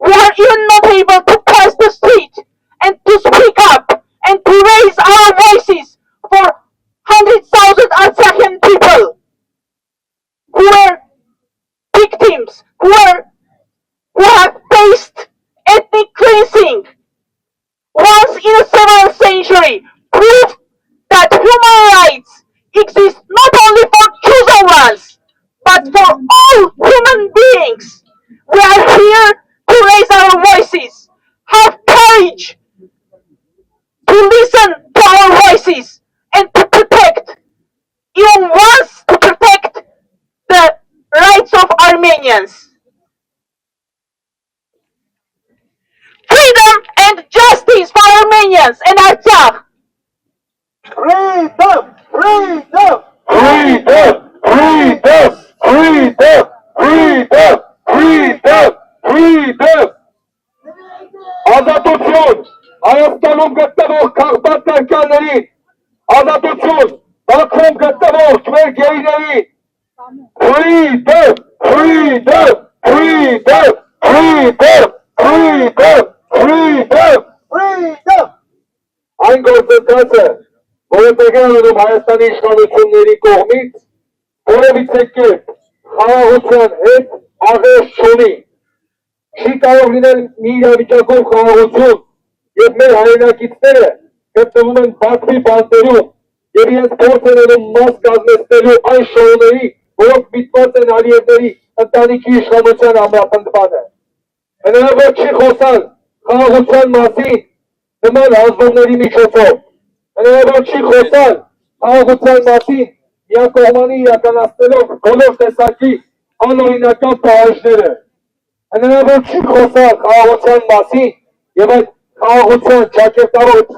We are even not able to cross the street and to speak up and to raise our voices for 100,000 Artsakhian people who were victims, who have faced ethnic cleansing once in a several century, prove that human rights exist not only for chosen ones, but for all human beings. We are here to raise our voices, have courage to listen to our voices and to protect, even once to protect the rights of Armenians. Freedom and justice for Armenians and Artsakh. Freedom! Freedom! Freedom! Freedom! Freedom! Freedom! Freedom! Freedom! Ազատություն! Հայաստանում գտնվող քաղբատ տանկյալներին! Ազատություն! Բաքվում գտնվող մեր գերիներին! Freedom! Freedom! Freedom! Freedom! Freedom! Freedom! Freedom! Այն գործընթացը, որը տեղի ունենում Հայաստանի իշխանությունների կողմից, որևիցե կերպ խաղաղության հետ աղերս չունի։ Չի կարող լինել մի իրավիճակով խաղաղություն, եւ մեր հայրենակիցները գտնվում են Բաքվի բանտերում եւ իրենց փորձ են անում մաս կազմեցնելու այն շոուների, որոնք միտված են Ալիևների ընտանիքի իշխանության ամրապնդմանը։ Հնարավոր չի խոսալ խաղաղության մասին նման ազգողների միջոցով։ Հնարավոր չի խոսալ խաղաղության մասին միակողմանի իրականացնելով բոլոր տեսակի անօրինական պահանջները։ Հնարավոր չի խոսալ խաղաղության մասին եւ այդ խաղաղության ճակերտավոր